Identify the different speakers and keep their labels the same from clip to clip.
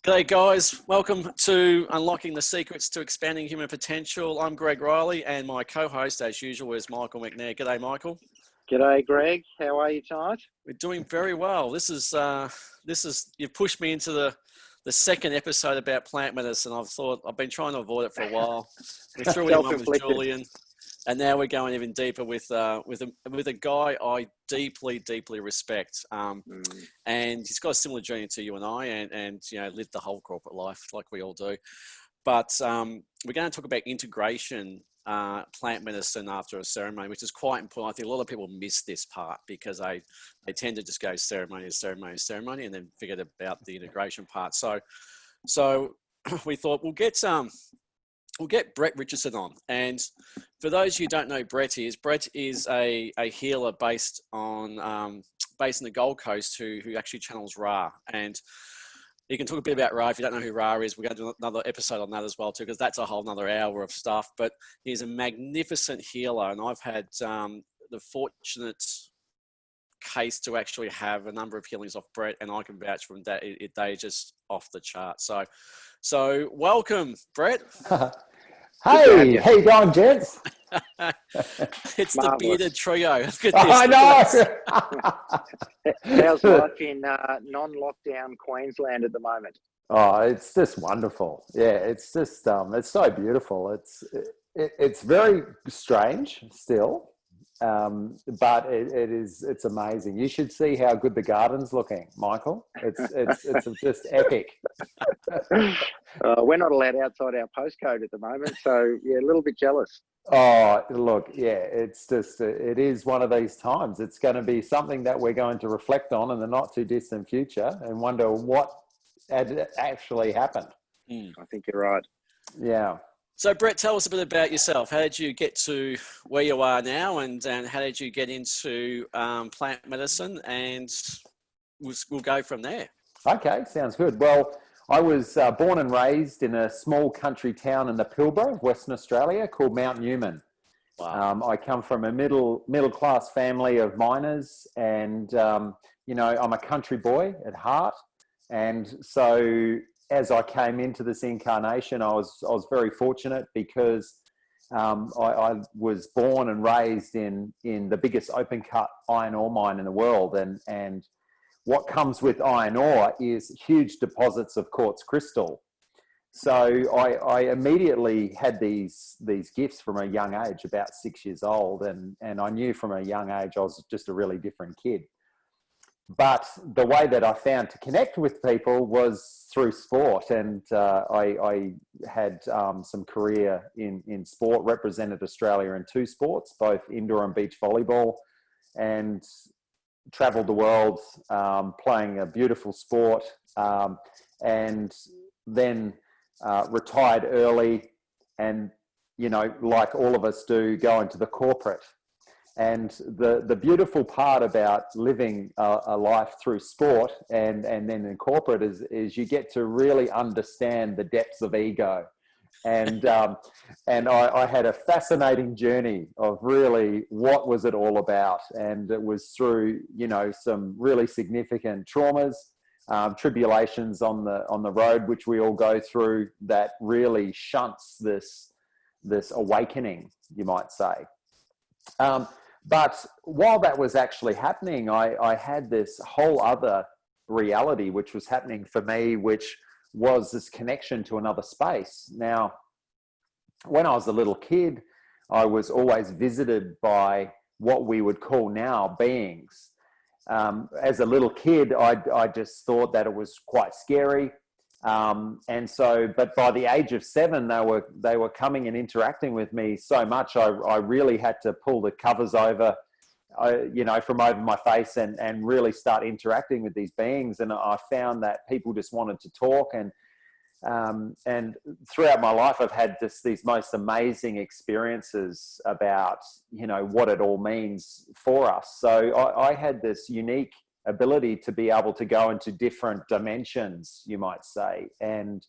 Speaker 1: G'day guys, welcome to Unlocking the Secrets to Expanding Human Potential. I'm Greg Riley and my co-host as usual is Michael McNair. G'day Michael.
Speaker 2: G'day Greg, how are you tonight?
Speaker 1: We're doing very well. This is you've pushed me into the second episode about plant medicine. I've been trying to avoid it for a while. We threw in one with Julian. And now we're going even deeper with a guy I deeply respect, and he's got a similar journey to you and I, and lived the whole corporate life like we all do. But we're going to talk about integration, plant medicine after a ceremony, which is quite important. I think a lot of people miss this part because they tend to just go ceremony, and then forget about the integration part. So we thought we'll get Brett Richardson on. And for those who don't know Brett is a healer based in the Gold Coast who actually channels Ra. And you can talk a bit about Ra if you don't know who Ra is. We're going to do another episode on that as well too, because that's a whole nother hour of stuff. But he's a magnificent healer, and I've had the fortunate case to actually have a number of healings off Brett, and I can vouch for them that they just off the chart. So welcome, Brett.
Speaker 3: Hey, how you going, gents?
Speaker 1: It's the bearded trio. Look at this.
Speaker 3: I know.
Speaker 2: How's life in non-lockdown Queensland at the moment?
Speaker 3: Oh, it's just wonderful. Yeah, it's just it's so beautiful. It's very strange still, but it's amazing. You should see how good the garden's looking, Michael. It's just epic.
Speaker 2: We're not allowed outside our postcode at the moment, so yeah, a little bit jealous.
Speaker 3: Oh, look, yeah, it's just, it is one of these times. It's going to be something that we're going to reflect on in the not too distant future and wonder what had actually happened.
Speaker 2: I think you're right.
Speaker 3: Yeah.
Speaker 1: So Brett, tell us a bit about yourself. How did you get to where you are now, and how did you get into plant medicine? And we'll go from there.
Speaker 3: Okay, sounds good. Well, I was born and raised in a small country town in the Pilbara, Western Australia, called Mount Newman.
Speaker 1: Wow.
Speaker 3: I come from a middle class family of miners, and I'm a country boy at heart. And so, as I came into this incarnation, I was very fortunate because I was born and raised in the biggest open cut iron ore mine in the world, and what comes with iron ore is huge deposits of quartz crystal. So I immediately had these gifts from a young age, about 6 years old, and I knew from a young age I was just a really different kid. But the way that I found to connect with people was through sport, and I had some career in sport, represented Australia in 2 sports, both indoor and beach volleyball, and traveled the world playing a beautiful sport, and then retired early, and like all of us do, go into the corporate. And the beautiful part about living a life through sport and then in corporate is you get to really understand the depths of ego. And I had a fascinating journey of really what was it all about. And it was through, some really significant traumas, tribulations on the road, which we all go through, that really shunts this awakening, you might say. But while that was actually happening, I had this whole other reality which was happening for me, which was this connection to another space. Now, when I was a little kid, I was always visited by what we would call now beings. As a little kid, I just thought that it was quite scary. But by the age of 7, they were coming and interacting with me so much, I really had to pull the covers over, from over my face and really start interacting with these beings. And I found that people just wanted to talk. And throughout my life, I've had just these most amazing experiences about, what it all means for us. So I had this unique ability to be able to go into different dimensions, you might say, and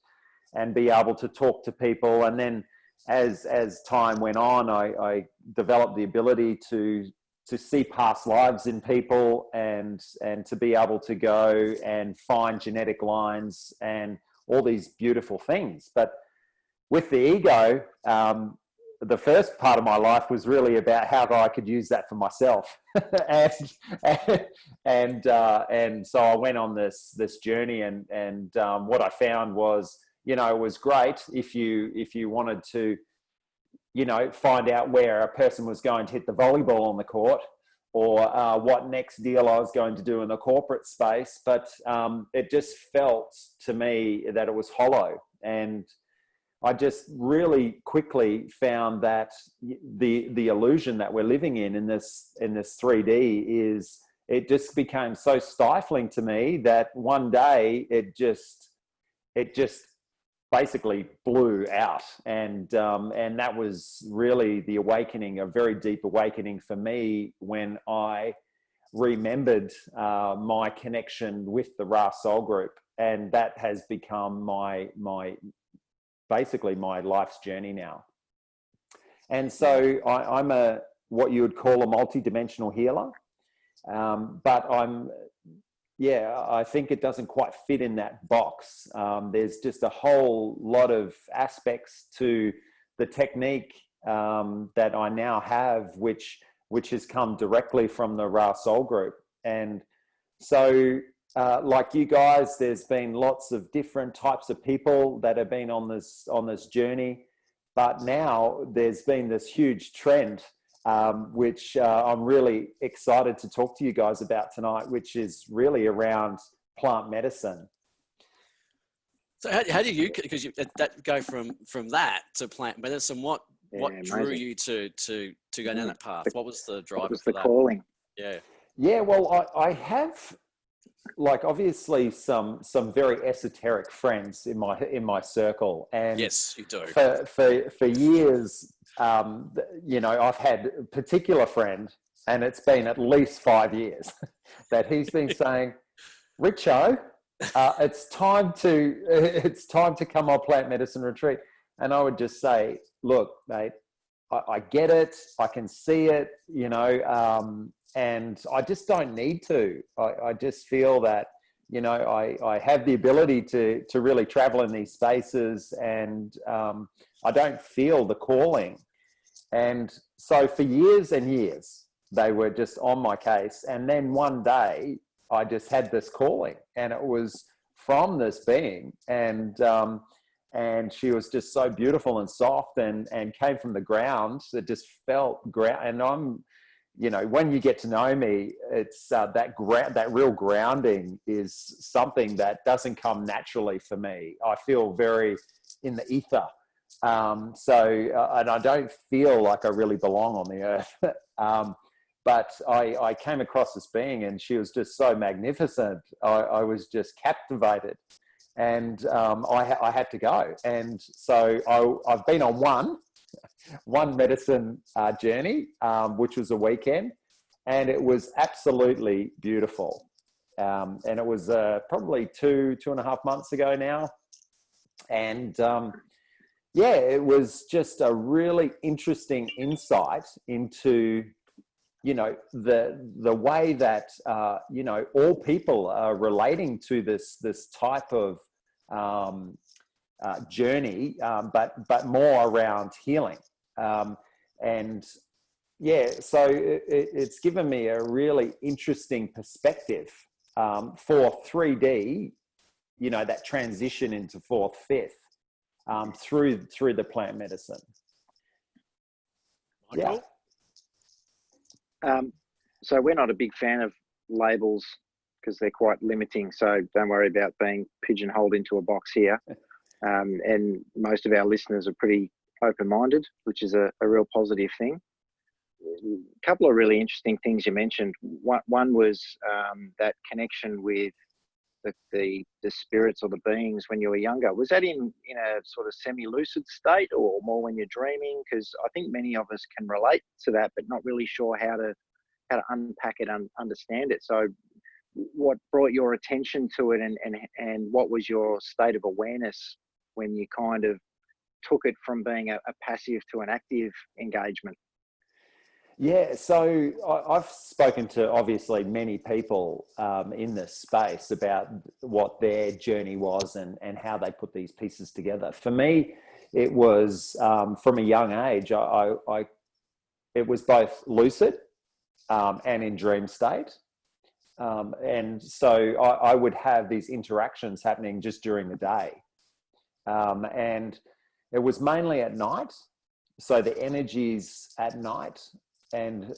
Speaker 3: be able to talk to people. And then as time went on, I developed the ability to see past lives in people and to be able to go and find genetic lines and all these beautiful things. But with the ego, the first part of my life was really about how I could use that for myself. and so I went on this journey, and what I found was, it was great if you wanted to, find out where a person was going to hit the volleyball on the court, or what next deal I was going to do in the corporate space. But it just felt to me that it was hollow. And I just really quickly found that the illusion that we're living in this 3D is, it just became so stifling to me that one day it just basically blew out. And that was really the awakening, a very deep awakening for me, when I remembered my connection with the Ra Soul Group. And that has become basically my life's journey now. And so I'm what you would call a multi-dimensional healer. But I think it doesn't quite fit in that box. There's just a whole lot of aspects to the technique that I now have, which has come directly from the Ra Soul Group. And so, like you guys, there's been lots of different types of people that have been on this journey, but now there's been this huge trend, which I'm really excited to talk to you guys about tonight, which is really around plant medicine.
Speaker 1: So how do you, because that go from that to plant medicine? What drew you to go down that path? What was the driver?
Speaker 2: What was
Speaker 1: for
Speaker 2: the
Speaker 1: that?
Speaker 2: calling?
Speaker 3: Yeah. Well, I have, like, obviously some very esoteric friends in my circle, and
Speaker 1: yes, you do.
Speaker 3: For years, I've had a particular friend, and it's been at least 5 years that he's been saying, Richo, it's time to come on plant medicine retreat. And I would just say, look, mate, I get it, I can see it, and I just don't need to. I just feel that, I have the ability to really travel in these spaces, and I don't feel the calling. And so for years and years, they were just on my case. And then one day I just had this calling, and it was from this being. And she was just so beautiful and soft, and came from the ground. It just felt ground. And I'm, when you get to know me, it's that real grounding is something that doesn't come naturally for me. I feel very in the ether. And I don't feel like I really belong on the earth. But I came across this being, and she was just so magnificent. I was just captivated, and I had to go. And so I've been on one medicine journey, which was a weekend, and it was absolutely beautiful. And it was probably 2.5 months ago now. And it was just a really interesting insight into, the way that, all people are relating to this type of journey, but more around healing. So it's given me a really interesting perspective for 3D, that transition into fourth, fifth, through the plant medicine.
Speaker 1: Michael?
Speaker 3: Yeah.
Speaker 2: So we're not a big fan of labels because they're quite limiting. So don't worry about being pigeonholed into a box here. And most of our listeners are pretty open-minded, which is a real positive thing. A couple of really interesting things you mentioned. One was that connection with the spirits or the beings when you were younger. Was that in a sort of semi-lucid state, or more when you're dreaming? Because I think many of us can relate to that, but not really sure how to unpack it and understand it. So what brought your attention to it, and what was your state of awareness when you kind of took it from being a passive to an active engagement?
Speaker 3: Yeah, so I've spoken to obviously many people in this space about what their journey was and how they put these pieces together. For me, it was from a young age. It was both lucid and in dream state, and so I would have these interactions happening just during the day, and it was mainly at night. So the energies at night. And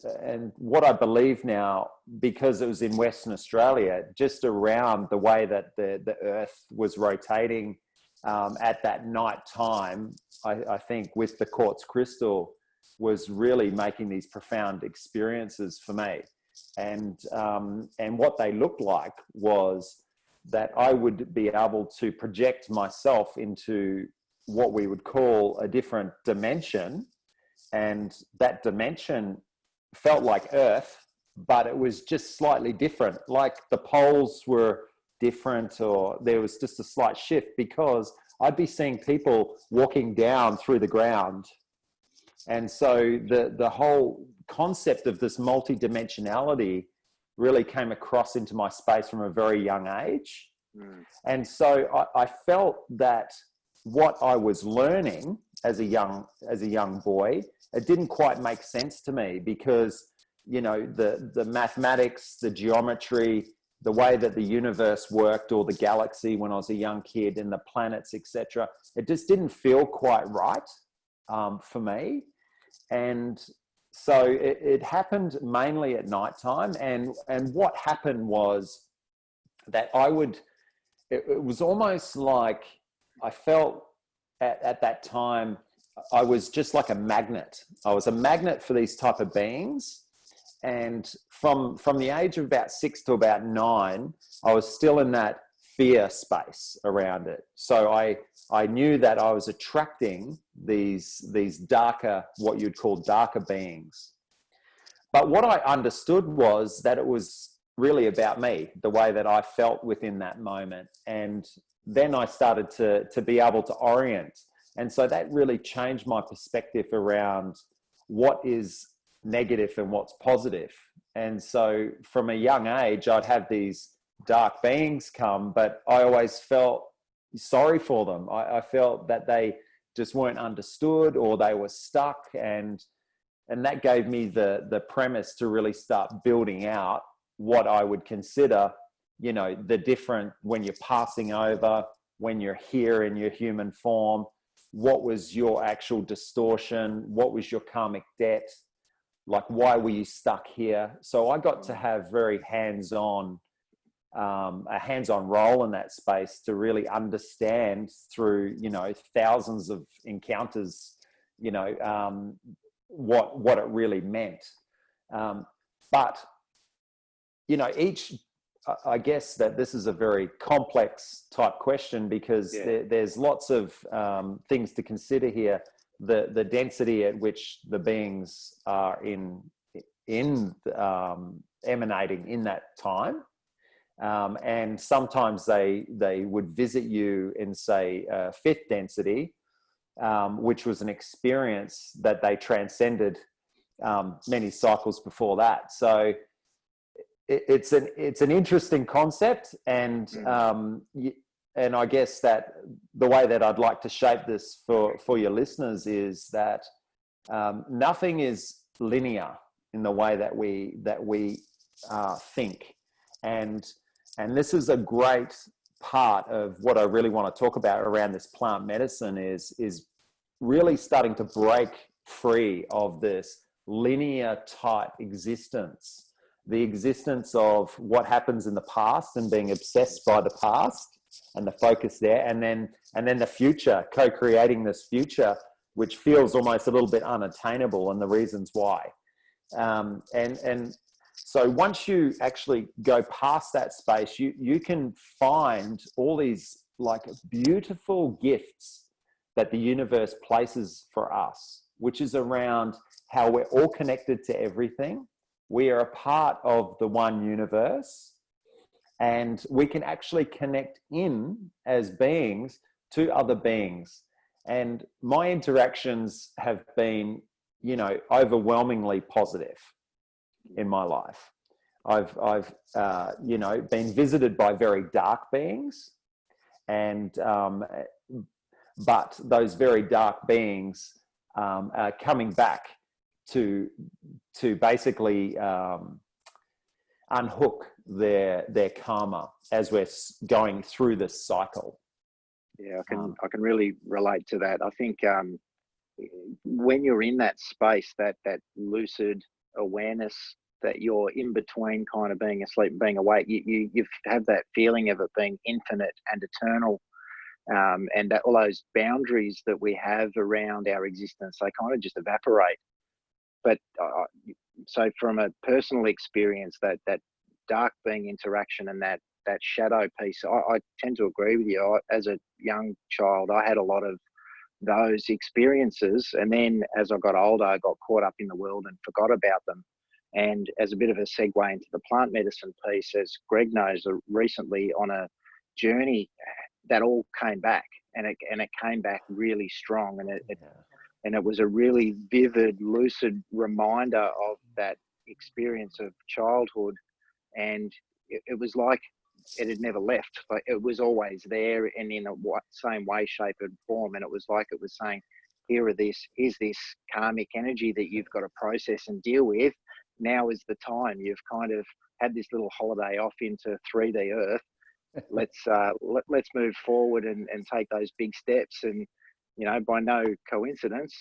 Speaker 3: what I believe now, because it was in Western Australia, just around the way that the earth was rotating at that night time, I think with the quartz crystal was really making these profound experiences for me. And what they looked like was that I would be able to project myself into what we would call a different dimension. And that dimension felt like Earth, but it was just slightly different. Like the poles were different, or there was just a slight shift, because I'd be seeing people walking down through the ground. And so the whole concept of this multidimensionality really came across into my space from a very young age. And so I felt that what I was learning as a young boy, it didn't quite make sense to me, because, you know, the mathematics, the geometry, the way that the universe worked, or the galaxy when I was a young kid, and the planets, etc., it just didn't feel quite right for me. And so it happened mainly at nighttime. And what happened was that it was almost like I felt at that time, I was just like a magnet. I was a magnet for these type of beings. And from the age of about 6 to about 9, I was still in that fear space around it. So I knew that I was attracting these darker, what you'd call darker beings. But what I understood was that it was really about me, the way that I felt within that moment. And then I started to be able to orient. And so that really changed my perspective around what is negative and what's positive. And so from a young age, I'd have these dark beings come, but I always felt sorry for them. I felt that they just weren't understood, or they were stuck. And that gave me the premise to really start building out what I would consider, you know, the different, when you're passing over, when you're here in your human form, what was your actual distortion? What was your karmic debt? Like, why were you stuck here? So I got to have very hands-on, a hands-on role in that space to really understand through, you know, thousands of encounters, you know, what it really meant. But, you know, I guess that this is a very complex type question, because there's lots of things to consider here. The density at which the beings are emanating in that time, and sometimes they would visit you in, say, fifth density, which was an experience that they transcended many cycles before that. So it's an interesting concept, and I guess that the way that I'd like to shape this for your listeners is that nothing is linear in the way that we think, and this is a great part of what I really want to talk about around this plant medicine is really starting to break free of this linear type existence. The existence of what happens in the past and being obsessed by the past and the focus there, and then the future, co-creating this future, which feels almost a little bit unattainable, and the reasons why. And so once you actually go past that space, you can find all these like beautiful gifts that the universe places for us, which is around how we're all connected to everything. We are a part of the one universe, and we can actually connect in as beings to other beings. And my interactions have been overwhelmingly positive in my life. I've been visited by very dark beings, and but those very dark beings are coming back to basically unhook their karma as we're going through this cycle.
Speaker 2: Yeah, I can really relate to that. I think when you're in that space, that lucid awareness, that you're in between kind of being asleep and being awake, you have that feeling of it being infinite and eternal, and that all those boundaries that we have around our existence, they kind of just evaporate. But so from a personal experience, that dark being interaction and that shadow piece, I tend to agree with you. As a young child, I had a lot of those experiences, and then as I got older, I got caught up in the world and forgot about them. And as a bit of a segue into the plant medicine piece, as Greg knows, recently on a journey, that all came back, and it came back really strong, and it was a really vivid, lucid reminder of that experience of childhood, and it was like it had never left. Like, it was always there, and in a same way, shape, and form. And it was like it was saying, here's this karmic energy that you've got to process and deal with. Now is the time. You've kind of had this little holiday off into 3D Earth. Let's move forward and take those big steps. And by no coincidence,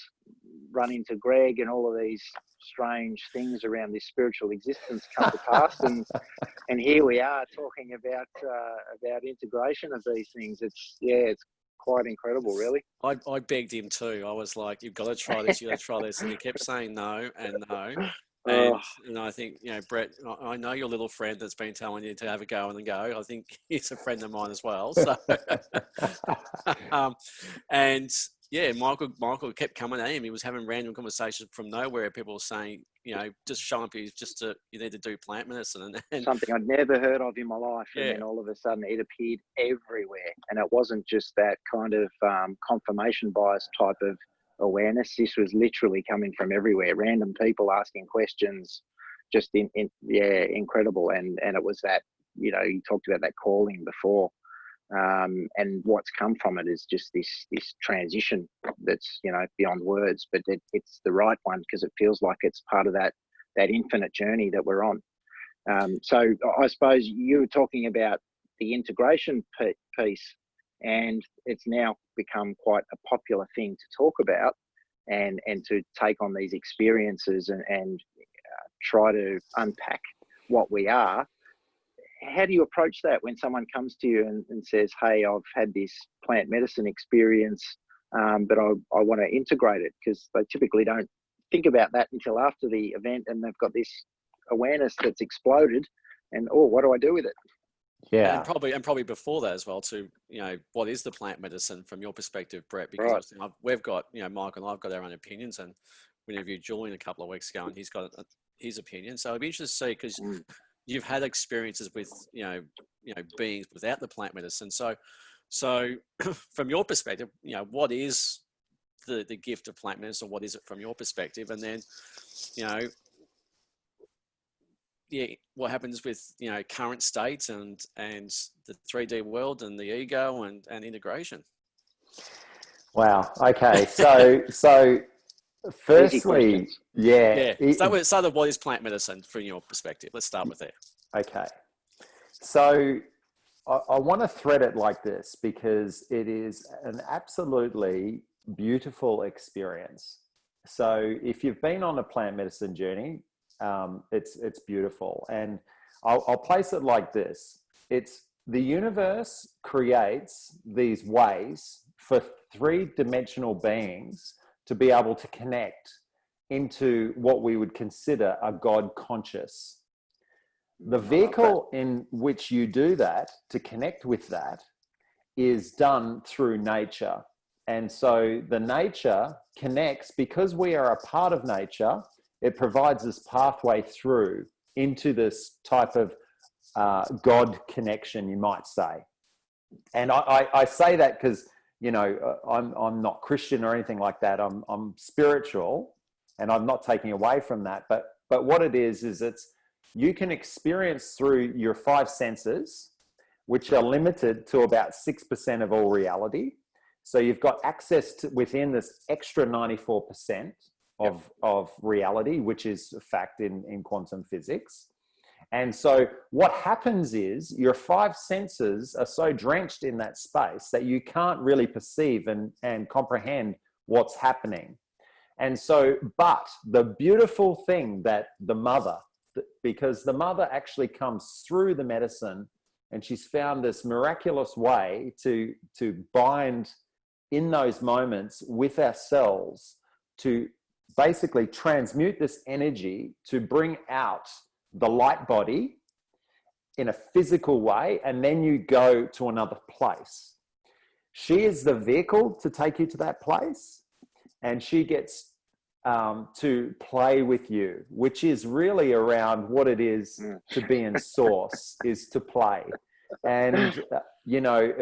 Speaker 2: run into Greg, and all of these strange things around this spiritual existence come to pass, and here we are talking about integration of these things. It's quite incredible, really.
Speaker 1: I begged him too. I was like, "You've got to try this. You got to try this," and he kept saying no and no. And I think, Brett, I know your little friend that's been telling you to have a go and go. I think he's a friend of mine as well. So, and yeah, Michael kept coming at him. He was having random conversations from nowhere. People were saying, just showing up, you need to do plant medicine. And
Speaker 2: something I'd never heard of in my life. And then all of a sudden it appeared everywhere. And it wasn't just that kind of confirmation bias type of awareness. This was literally coming from everywhere. Random people asking questions, just incredible. And it was that, you talked about that calling before. And what's come from it is just this transition that's beyond words, but it's the right one, because it feels like it's part of that infinite journey that we're on. So I suppose you were talking about the integration piece, and it's now become quite a popular thing to talk about and to take on these experiences and try to unpack what we are. How do you approach that when someone comes to you and says, hey, I've had this plant medicine experience, but I want to integrate it? Because they typically don't think about that until after the event, and they've got this awareness that's exploded, and what do I do with it?
Speaker 1: Yeah, and probably before that as well too. What is the plant medicine from your perspective, Brett? Because we've got, Mike and I've got our own opinions, and we interviewed Julian a couple of weeks ago, and he's got his opinion. So it'd be interesting to see, because you've had experiences with beings without the plant medicine. So from your perspective, what is the gift of plant medicine? What is it from your perspective? And then what happens with current states and the 3D world and the ego and integration?
Speaker 3: Wow. Okay. So firstly,
Speaker 1: Start with what is plant medicine from your perspective. Let's start with there.
Speaker 3: Okay. So I want to thread it like this, because it is an absolutely beautiful experience. So if you've been on a plant medicine journey, it's beautiful. And I'll place it like this. It's the universe creates these ways for three-dimensional beings to be able to connect into what we would consider a God conscious. The vehicle in which you do that, to connect with that, is done through nature. And so the nature connects, because we are a part of nature, it provides this pathway through into this type of God connection, you might say. And I say that because, I'm not Christian or anything like that. I'm spiritual, And I'm not taking away from that, but what it is it's, you can experience through your 5 senses, which are limited to about 6% of all reality. So you've got access to within this extra 94% of reality, which is a fact in quantum physics. And so what happens is your 5 senses are so drenched in that space that you can't really perceive and comprehend what's happening. And so, but the beautiful thing that the mother, because the mother actually comes through the medicine, and she's found this miraculous way to bind in those moments with our cells to basically transmute this energy to bring out the light body in a physical way, and then you go to another place. She is the vehicle to take you to that place, and she gets to play with you, which is really around what it is to be in source, is to play. And you know,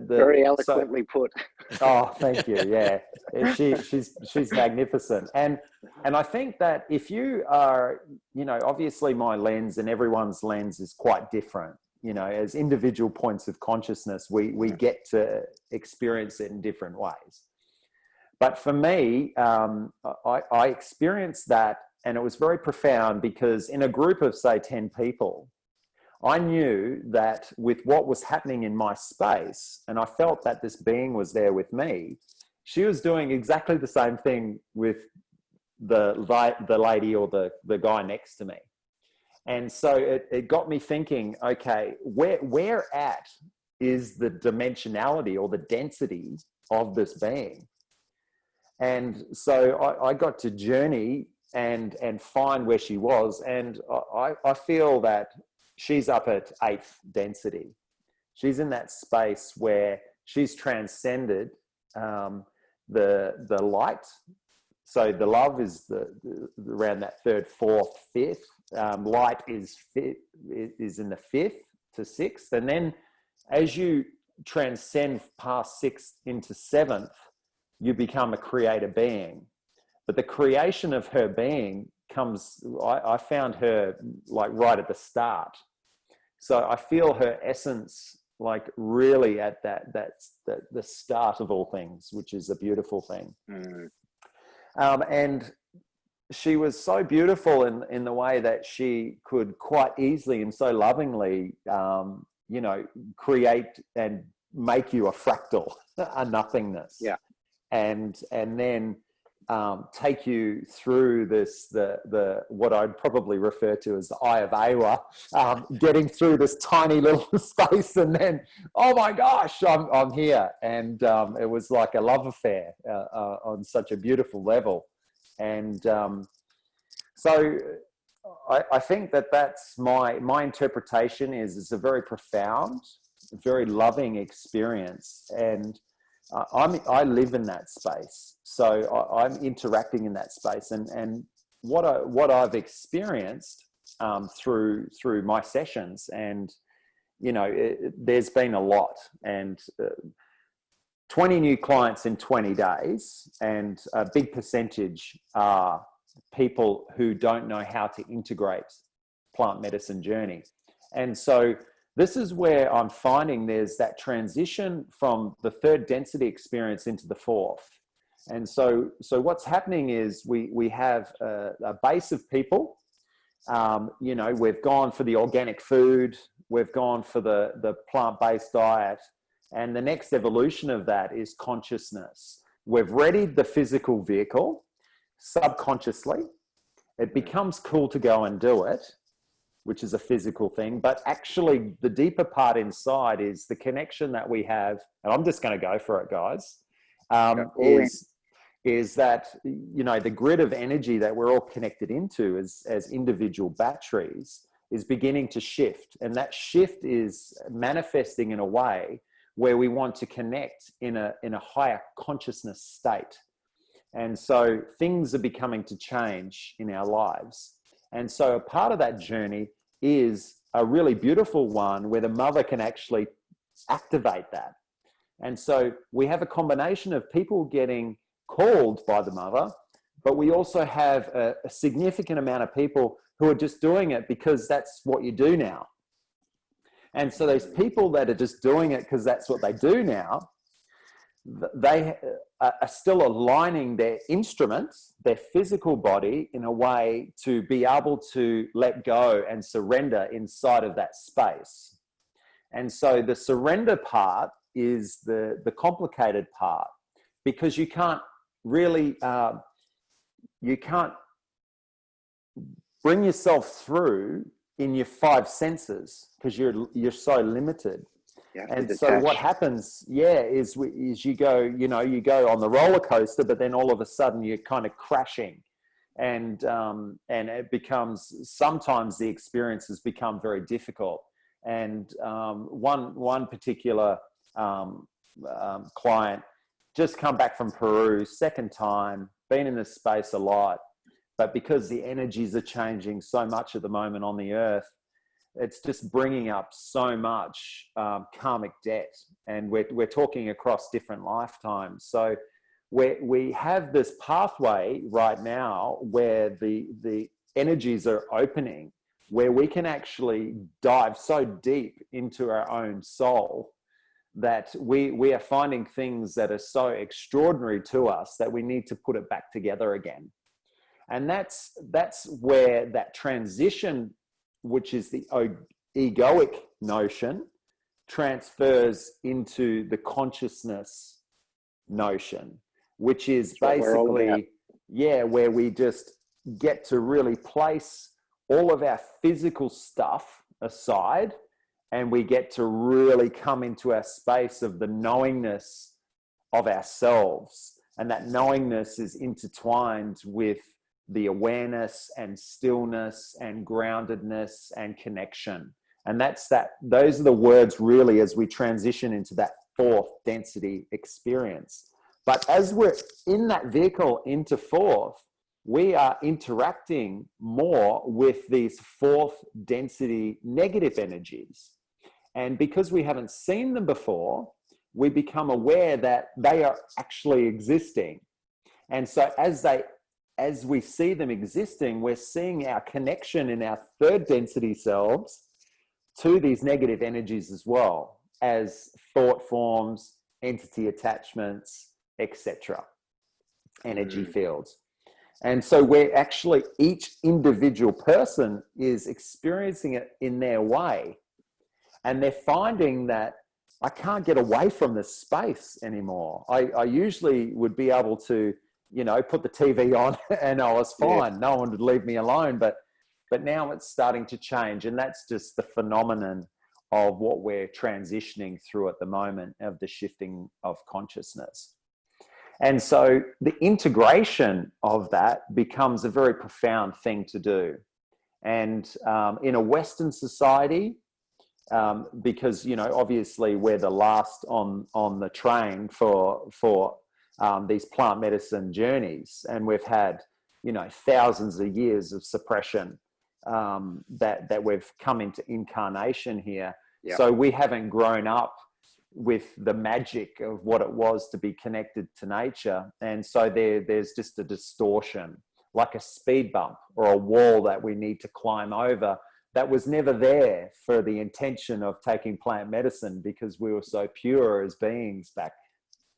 Speaker 2: very eloquently put.
Speaker 3: Oh, thank you. Yeah, she's magnificent. And I think that if you are, you know, obviously my lens and everyone's lens is quite different. You know, as individual points of consciousness, we get to experience it in different ways. But for me, I experienced that, and it was very profound, because in a group of, say, 10 people, I knew that with what was happening in my space, and I felt that this being was there with me, she was doing exactly the same thing with the lady or the guy next to me. And so it got me thinking, okay, where at is the dimensionality or the density of this being? And so I got to journey and find where she was. And I feel that she's up at 8th density. She's in that space where she's transcended the light. So the love is around that 3rd, 4th, 5th. Light is in the 5th to 6th. And then as you transcend past 6th into 7th, you become a creator being. But the creation of her being comes, I found her like right at the start. So I feel her essence like really at the start of all things, which is a beautiful thing. And she was so beautiful in the way that she could quite easily and so lovingly, you know, create and make you a fractal, a nothingness.
Speaker 2: Yeah.
Speaker 3: And then take you through this, the what I'd probably refer to as the eye of Awa, getting through this tiny little space, and then, oh my gosh, I'm here. And it was like a love affair on such a beautiful level. And so I think that's my interpretation is it's a very profound, very loving experience. And I live in that space, so I'm interacting in that space, and what I've experienced through my sessions, and you know, there's been a lot, and 20 new clients in 20 days, and a big percentage are people who don't know how to integrate plant medicine journey, and so. This is where I'm finding there's that transition from the 3rd density experience into the 4th. And so what's happening is we have a base of people. You know, we've gone for the organic food, we've gone for the plant-based diet, and the next evolution of that is consciousness. We've readied the physical vehicle subconsciously. It becomes cool to go and do it, which is a physical thing, but actually the deeper part inside is the connection that we have, and I'm just going to go for it, guys, is that, you know, the grid of energy that we're all connected into as individual batteries is beginning to shift, and that shift is manifesting in a way where we want to connect in a higher consciousness state. And so things are becoming to change in our lives. And so a part of that journey is a really beautiful one where the mother can actually activate that. And so we have a combination of people getting called by the mother, but we also have a significant amount of people who are just doing it because that's what you do now. And so those people that are just doing it because that's what they do now, they are still aligning their instruments, their physical body, in a way to be able to let go and surrender inside of that space. And so the surrender part is the complicated part, because you can't really, you can't bring yourself through in your five senses because you're so limited. And so what happens, is you go, you go on the roller coaster, but then all of a sudden you're kind of crashing, and it becomes, sometimes the experiences become very difficult. And one particular client just come back from Peru, second time, been in this space a lot, but because the energies are changing so much at the moment on the earth, it's just bringing up so much karmic debt, and we're talking across different lifetimes. So we have this pathway right now where the energies are opening, where we can actually dive so deep into our own soul that we are finding things that are so extraordinary to us that we need to put it back together again. And that's where that transition, which is the egoic notion, transfers into the consciousness notion, which is basically, where we just get to really place all of our physical stuff aside, and we get to really come into our space of the knowingness of ourselves. And that knowingness is intertwined with the awareness and stillness and groundedness and connection. And those are the words really as we transition into that fourth density experience. But as we're in that vehicle into fourth, we are interacting more with these fourth density negative energies. And because we haven't seen them before, we become aware that they are actually existing. And so as we see them existing, we're seeing our connection in our third density selves to these negative energies as well, as thought forms, entity attachments, etc., energy fields. And so we're actually, each individual person is experiencing it in their way. And they're finding that I can't get away from this space anymore. I usually would be able to, put the TV on and I was fine. Yeah. No one would leave me alone. But now it's starting to change. And that's just the phenomenon of what we're transitioning through at the moment, of the shifting of consciousness. And so the integration of that becomes a very profound thing to do. And in a Western society, because, obviously we're the last on the train for these plant medicine journeys. And we've had, thousands of years of suppression that we've come into incarnation here. Yep. So we haven't grown up with the magic of what it was to be connected to nature. And so there's just a distortion, like a speed bump or a wall that we need to climb over, that was never there for the intention of taking plant medicine, because we were so pure as beings back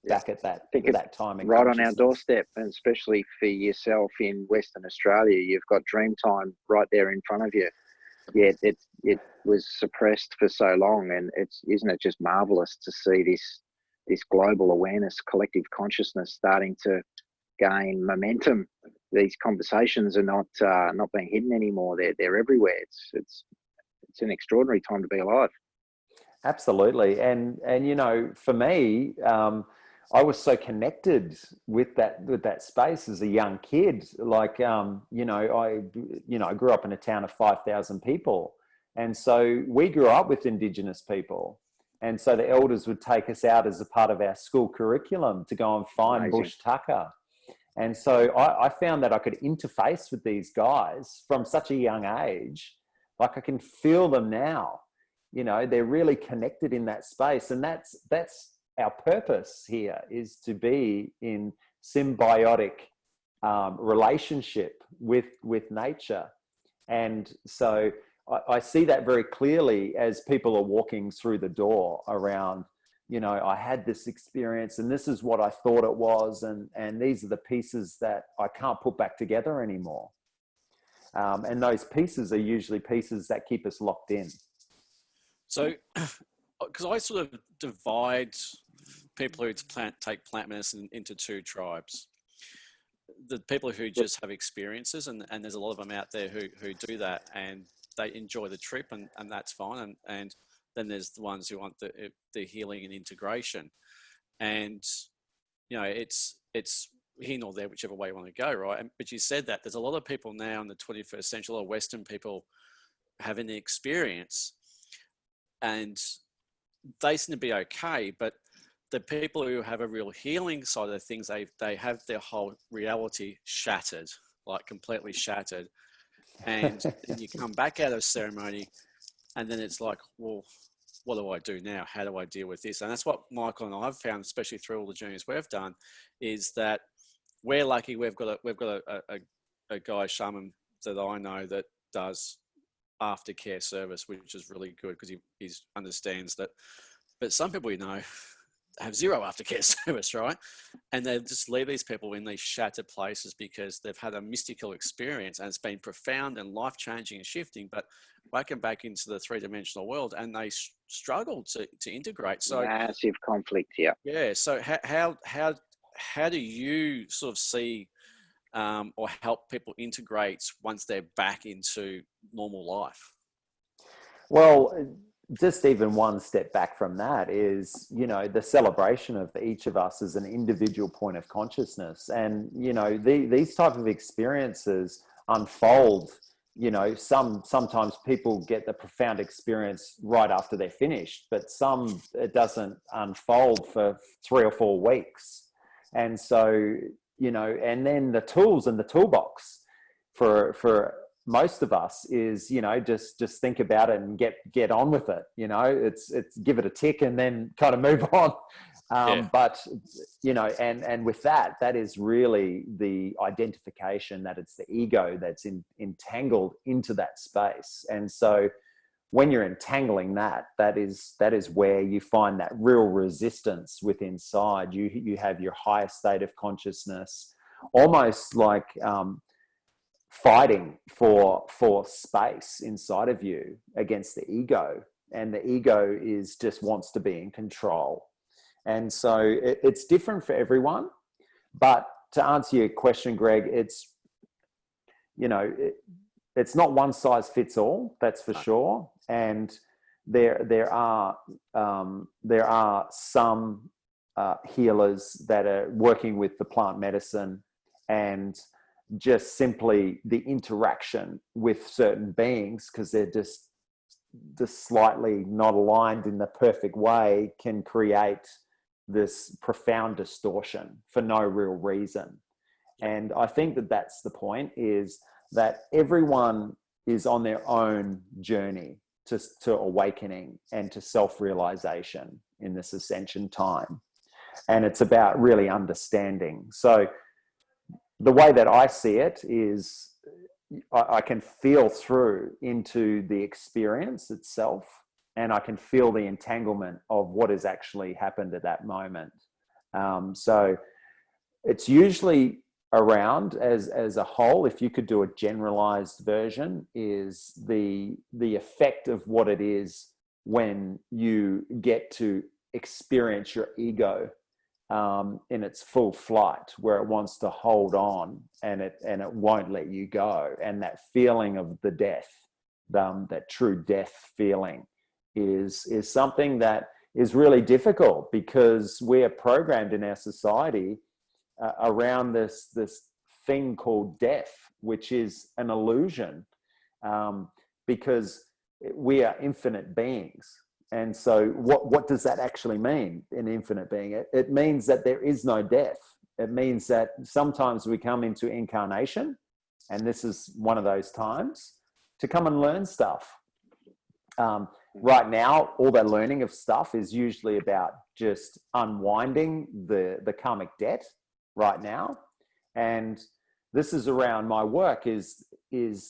Speaker 3: at that time.
Speaker 2: Right on our doorstep, and especially for yourself in Western Australia, you've got Dreamtime right there in front of you. Yeah, it was suppressed for so long, and isn't it just marvelous to see this global awareness, collective consciousness starting to gain momentum. These conversations are not being hidden anymore. They're everywhere. It's an extraordinary time to be alive.
Speaker 3: Absolutely, and for me, I was so connected with that space as a young kid. Like, I grew up in a town of 5,000 people, and so we grew up with Indigenous people. And so the elders would take us out as a part of our school curriculum to go and find bush tucker. And so I found that I could interface with these guys from such a young age. Like, I can feel them now. They're really connected in that space. And that's our purpose here, is to be in symbiotic relationship with nature. And so I see that very clearly as people are walking through the door around, you know, I had this experience and this is what I thought it was. And these are the pieces that I can't put back together anymore. And those pieces are usually pieces that keep us locked in.
Speaker 1: So, because I sort of divide people who take plant medicine into two tribes. The people who just have experiences, and there's a lot of them out there who do that and they enjoy the trip, and that's fine. And then there's the ones who want the healing and integration. And, you know, it's here nor there, whichever way you want to go, right? But you said that there's a lot of people now in the 21st century, a lot of Western people having the experience, and they seem to be okay, but the people who have a real healing side of things, they have their whole reality shattered, like completely shattered. And then you come back out of ceremony and then it's like, well, what do I do now? How do I deal with this? And that's what Michael and I have found, especially through all the journeys we've done, is that we're lucky we've got a guy shaman that I know that does aftercare service, which is really good because he understands that. But some people, you know, have zero aftercare service, right? And they just leave these people in these shattered places because they've had a mystical experience and it's been profound and life-changing and shifting, but whacking back into the three-dimensional world and they struggle to integrate. So
Speaker 2: massive conflict, yeah.
Speaker 1: Yeah. So how do you sort of see or help people integrate once they're back into normal life?
Speaker 3: Well, just even one step back from that is, you know, the celebration of each of us as an individual point of consciousness. And, you know, these type of experiences unfold, you know, sometimes people get the profound experience right after they're finished, but some, it doesn't unfold for 3 or 4 weeks. And so, you know, and then the tools in the toolbox for most of us is, you know, just think about it and get on with it. You know, it's give it a tick and then kind of move on. But, you know, and with that is really the identification that it's the ego that's entangled into that space. And so when you're entangling that is where you find that real resistance within inside. You have your higher state of consciousness, almost like, fighting for space inside of you against the ego, and the ego just wants to be in control. And so it's different for everyone, but to answer your question, Greg, it's, you know, it's not one size fits all, that's for sure. And there are some healers that are working with the plant medicine and just simply the interaction with certain beings, because they're just slightly not aligned in the perfect way, can create this profound distortion for no real reason. And I think that's the point, is that everyone is on their own journey to awakening and to self-realization in this ascension time. And it's about really understanding. So the way that I see it is I can feel through into the experience itself, and I can feel the entanglement of what has actually happened at that moment. So it's usually around as a whole, if you could do a generalized version, is the effect of what it is when you get to experience your ego in its full flight, where it wants to hold on and it won't let you go. And that feeling of the death, that true death feeling is something that is really difficult, because we are programmed in our society around this thing called death, which is an illusion, because we are infinite beings. And so what does that actually mean, an infinite being? It means that there is no death. It means that sometimes we come into incarnation, and this is one of those times, to come and learn stuff. Right now, all that learning of stuff is usually about just unwinding the karmic debt right now. And this is around my work is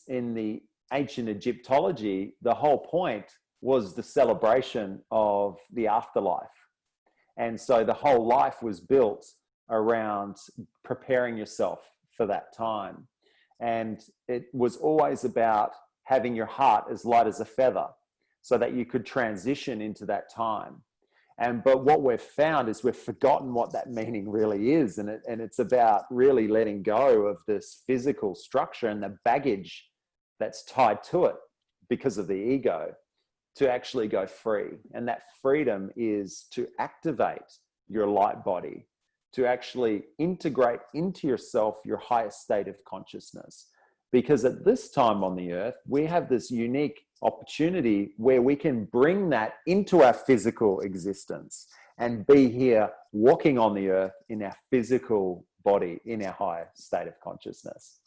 Speaker 3: in the ancient Egyptology, the whole point was the celebration of the afterlife. And so the whole life was built around preparing yourself for that time. And it was always about having your heart as light as a feather so that you could transition into that time. But what we've found is we've forgotten what that meaning really is. And it's about really letting go of this physical structure and the baggage that's tied to it because of the ego, to actually go free. And that freedom is to activate your light body, to actually integrate into yourself your highest state of consciousness. Because at this time on the earth, we have this unique opportunity where we can bring that into our physical existence and be here walking on the earth in our physical body, in our higher state of consciousness.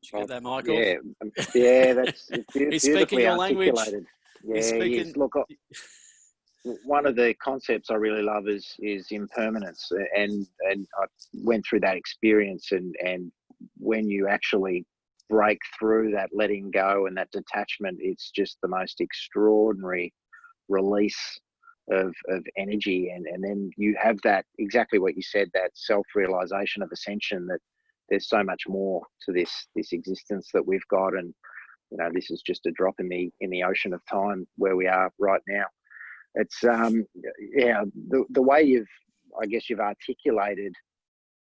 Speaker 1: Did you get that, Michael?
Speaker 2: Yeah, that's
Speaker 1: He's speaking your language.
Speaker 2: articulated. Yeah, he is. Look, one of the concepts I really love is impermanence, and I went through that experience, and when you actually break through that letting go and that detachment, it's just the most extraordinary release of energy, and then you have that, exactly what you said, that self-realization of ascension, that there's so much more to this existence that we've got, and this is just a drop in the ocean of time where we are right now. It's the way you've articulated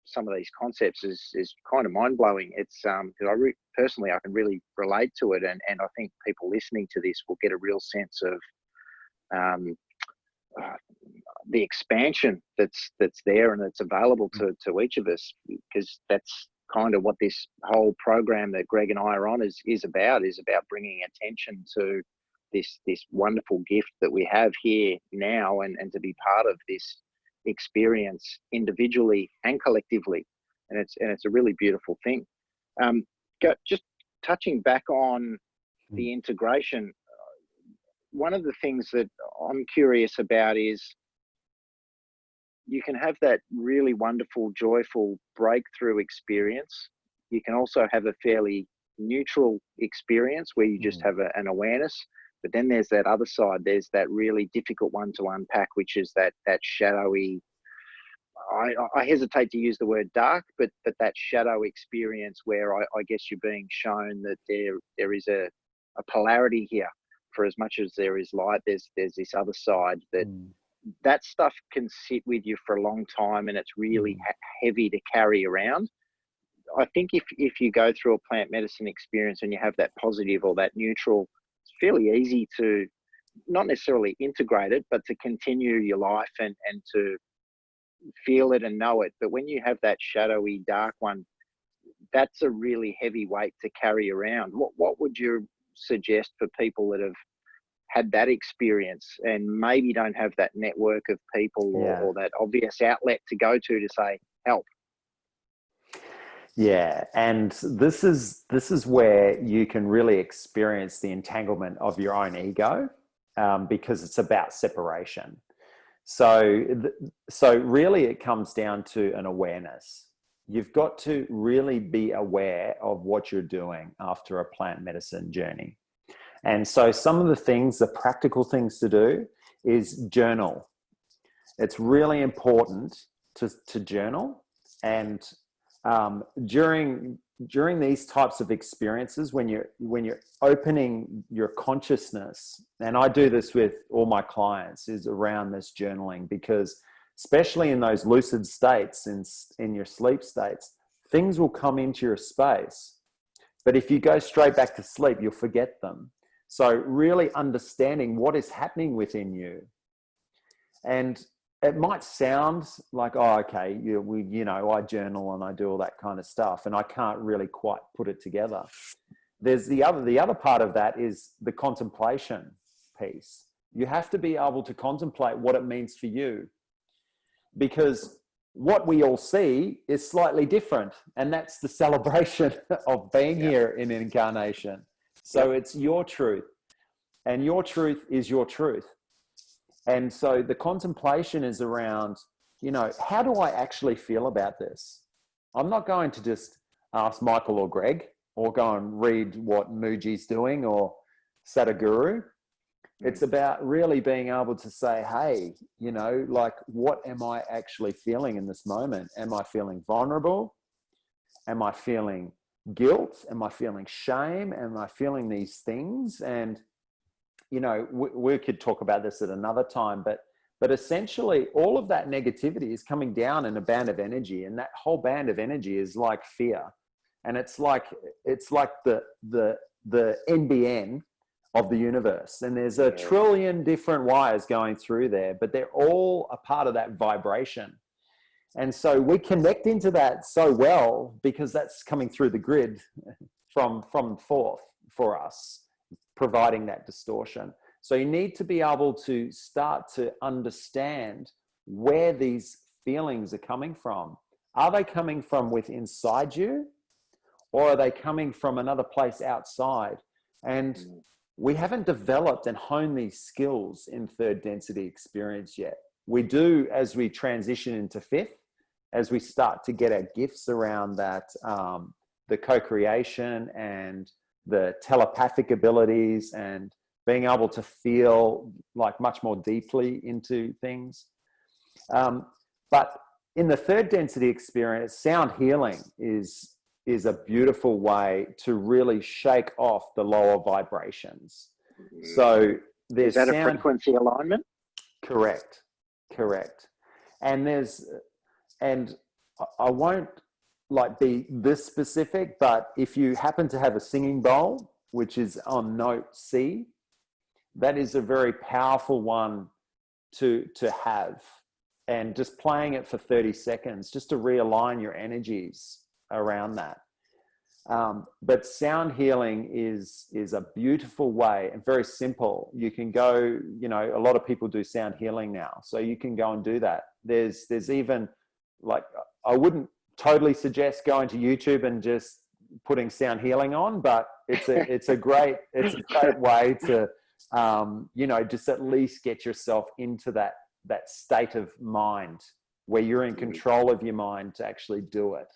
Speaker 2: some of these concepts is kind of mind-blowing. It's because personally I can really relate to it, and I think people listening to this will get a real sense of the expansion that's there and that's available to each of us, because that's kind of what this whole program that Greg and I are on is about bringing attention to this wonderful gift that we have here now, and to be part of this experience individually and collectively, and it's a really beautiful thing. Just touching back on the integration, one of the things that I'm curious about is you can have that really wonderful, joyful breakthrough experience. You can also have a fairly neutral experience where you just have an awareness. But then there's that other side. There's that really difficult one to unpack, which is that shadowy, I hesitate to use the word dark, but that shadow experience where I guess you're being shown that there is a polarity here. For as much as there is light, there's this other side that stuff can sit with you for a long time, and it's really heavy to carry around. I think if you go through a plant medicine experience and you have that positive or that neutral, it's fairly easy to not necessarily integrate it, but to continue your life and to feel it and know it. But when you have that shadowy, dark one, that's a really heavy weight to carry around. What would you suggest for people that have had that experience and maybe don't have that network of people or that obvious outlet to go to say, help?
Speaker 3: Yeah, and this is where you can really experience the entanglement of your own ego, because it's about separation. So really it comes down to an awareness. You've got to really be aware of what you're doing after a plant medicine journey. And so some of the things, the practical things to do is journal. It's really important to journal. And during these types of experiences, when you're opening your consciousness, and I do this with all my clients, is around this journaling, because especially in those lucid states, in your sleep states, things will come into your space. But if you go straight back to sleep, you'll forget them. So really understanding what is happening within you. And it might sound like, oh, okay, I journal and I do all that kind of stuff, and I can't really quite put it together. There's the other part of that is the contemplation piece. You have to be able to contemplate what it means for you, because what we all see is slightly different, and that's the celebration of being here in incarnation. So it's your truth, and your truth is your truth. And so the contemplation is around, how do I actually feel about this? I'm not going to just ask Michael or Greg, or go and read what Muji's doing or Sadhguru. It's about really being able to say, hey, you know, like, what am I actually feeling in this moment? Am I feeling vulnerable? Am I feeling guilt? Am I feeling shame? Am I feeling these things? And, you know, we could talk about this at another time, but essentially all of that negativity is coming down in a band of energy, and that whole band of energy is like fear. And it's like the NBN of the universe, and there's a trillion different wires going through there, but they're all a part of that vibration. And so we connect into that so well because that's coming through the grid from forth for us, providing that distortion. So you need to be able to start to understand where these feelings are coming from. Are they coming from within inside you, or are they coming from another place outside? And we haven't developed and honed these skills in third density experience yet. We do as we transition into fifth, as we start to get our gifts around that, the co-creation and the telepathic abilities and being able to feel like much more deeply into things. But in the third density experience, sound healing is a beautiful way to really shake off the lower vibrations. So there's
Speaker 2: a frequency alignment?
Speaker 3: Correct. And I won't like be this specific, but if you happen to have a singing bowl, which is on note C, that is a very powerful one to have. And just playing it for 30 seconds, just to realign your energies around that. But sound healing is a beautiful way and very simple. You can go, you know, a lot of people do sound healing now, so you can go and do that. There's even, like, I wouldn't totally suggest going to YouTube and just putting sound healing on, but it's a great way to, you know, just at least get yourself into that state of mind where you're in control of your mind to actually do it.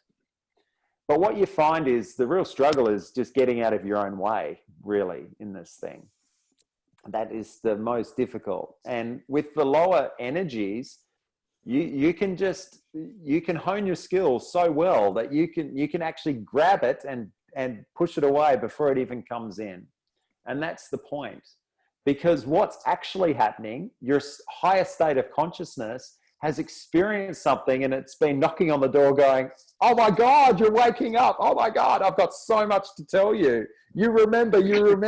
Speaker 3: But what you find is the real struggle is just getting out of your own way, really, in this thing. That is the most difficult. And with the lower energies, you can hone your skills so well that you can actually grab it and push it away before it even comes in. And that's the point. Because what's actually happening, your higher state of consciousness has experienced something, and it's been knocking on the door going, oh my God, you're waking up. Oh my God, I've got so much to tell you. You remember.
Speaker 2: I love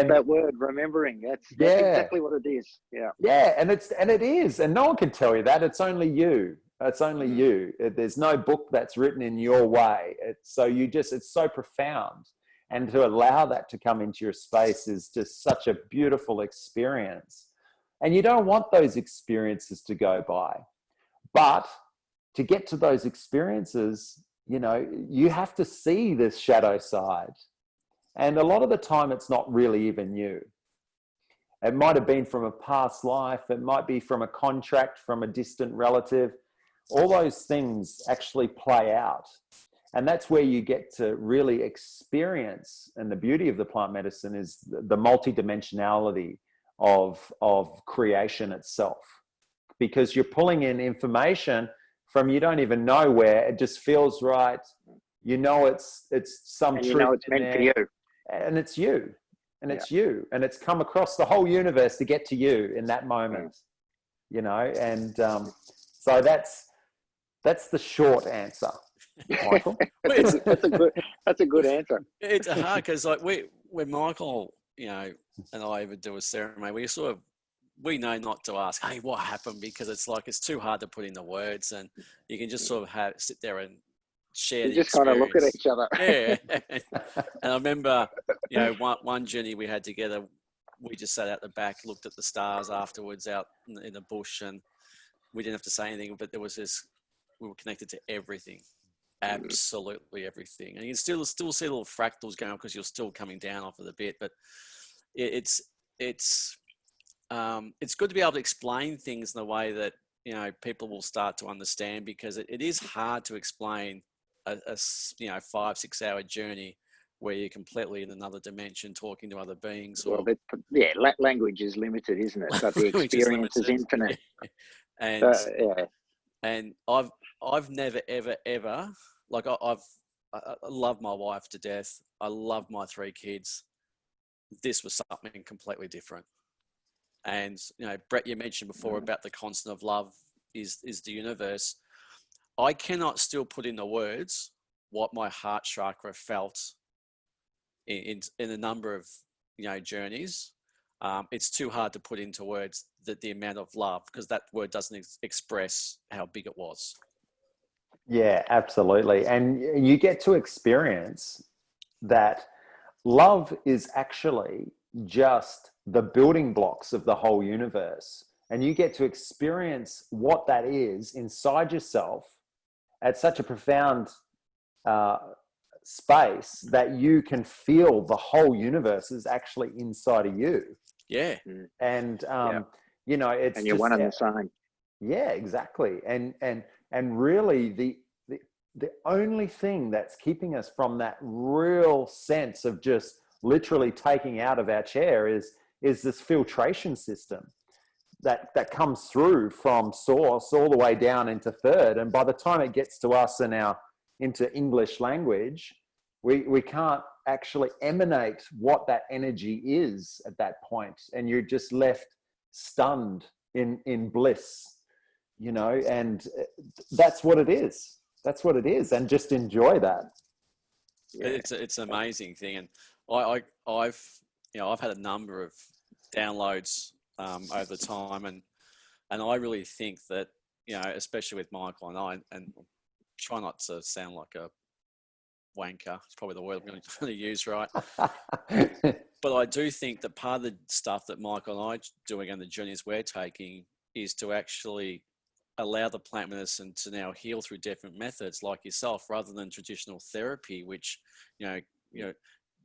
Speaker 2: that word, remembering. That's exactly what it is. Yeah.
Speaker 3: Yeah, and it is. And no one can tell you that. It's only you. It's only you. There's no book that's written in your way. It's so profound. And to allow that to come into your space is just such a beautiful experience. And you don't want those experiences to go by. But to get to those experiences, you know, you have to see this shadow side. And a lot of the time, it's not really even you. It might have been from a past life. It might be from a contract, from a distant relative. All those things actually play out. And that's where you get to really experience, and the beauty of the plant medicine is the multidimensionality of creation itself, because you're pulling in information from you don't even know where. It just feels right. You know, it's some truth. You know it's meant for you, and it's you, and it's you, and it's come across the whole universe to get to you in that moment. You know, and so that's the short answer. Michael,
Speaker 2: that's a good answer.
Speaker 1: It's hard because, like, when Michael, you know, and I would do a ceremony, we know not to ask, hey, what happened? Because it's like, it's too hard to put in the words, and you can just sort of sit there and share the experience.
Speaker 2: Just kind of look at each other.
Speaker 1: Yeah. And I remember, you know, one journey we had together, we just sat out the back, looked at the stars afterwards out in the bush, and we didn't have to say anything, but there was we were connected to everything. Absolutely everything. And you can still see little fractals going because you're still coming down off of the bit, but it's good to be able to explain things in a way that, you know, people will start to understand, because it is hard to explain you know, 5-6 hour journey where you're completely in another dimension talking to other beings.
Speaker 2: Well, language is limited, isn't it? But the experience is infinite.
Speaker 1: And
Speaker 2: yeah.
Speaker 1: And I've never ever like I love my wife to death. I love my 3 kids. This was something completely different. And you know, Brett, you mentioned before about the constant of love is the universe. I cannot still put into words what my heart chakra felt in a number of, you know, journeys. It's too hard to put into words the amount of love, because that word doesn't express how big it was.
Speaker 3: Yeah, absolutely. And you get to experience that love is actually just the building blocks of the whole universe. And you get to experience what that is inside yourself at such a profound space that you can feel the whole universe is actually inside of you.
Speaker 1: Yeah.
Speaker 3: And, you know, it's
Speaker 2: and you're
Speaker 3: just,
Speaker 2: one and the same.
Speaker 3: Yeah, exactly. And really the only thing that's keeping us from that real sense of just literally taking out of our chair is this filtration system that comes through from source all the way down into third. And by the time it gets to us into English language, we can't actually emanate what that energy is at that point. And you're just left stunned in bliss, you know, and that's what it is. That's what it is. And just enjoy that.
Speaker 1: Yeah. It's an amazing thing. And I've had a number of downloads over time, and I really think that, you know, especially with Michael and I, and try not to sound like a wanker, it's probably the word I'm going to use, right? But I do think that part of the stuff that Michael and I are doing and the journeys we're taking is to actually allow the plant medicine to now heal through different methods like yourself, rather than traditional therapy, which, you know,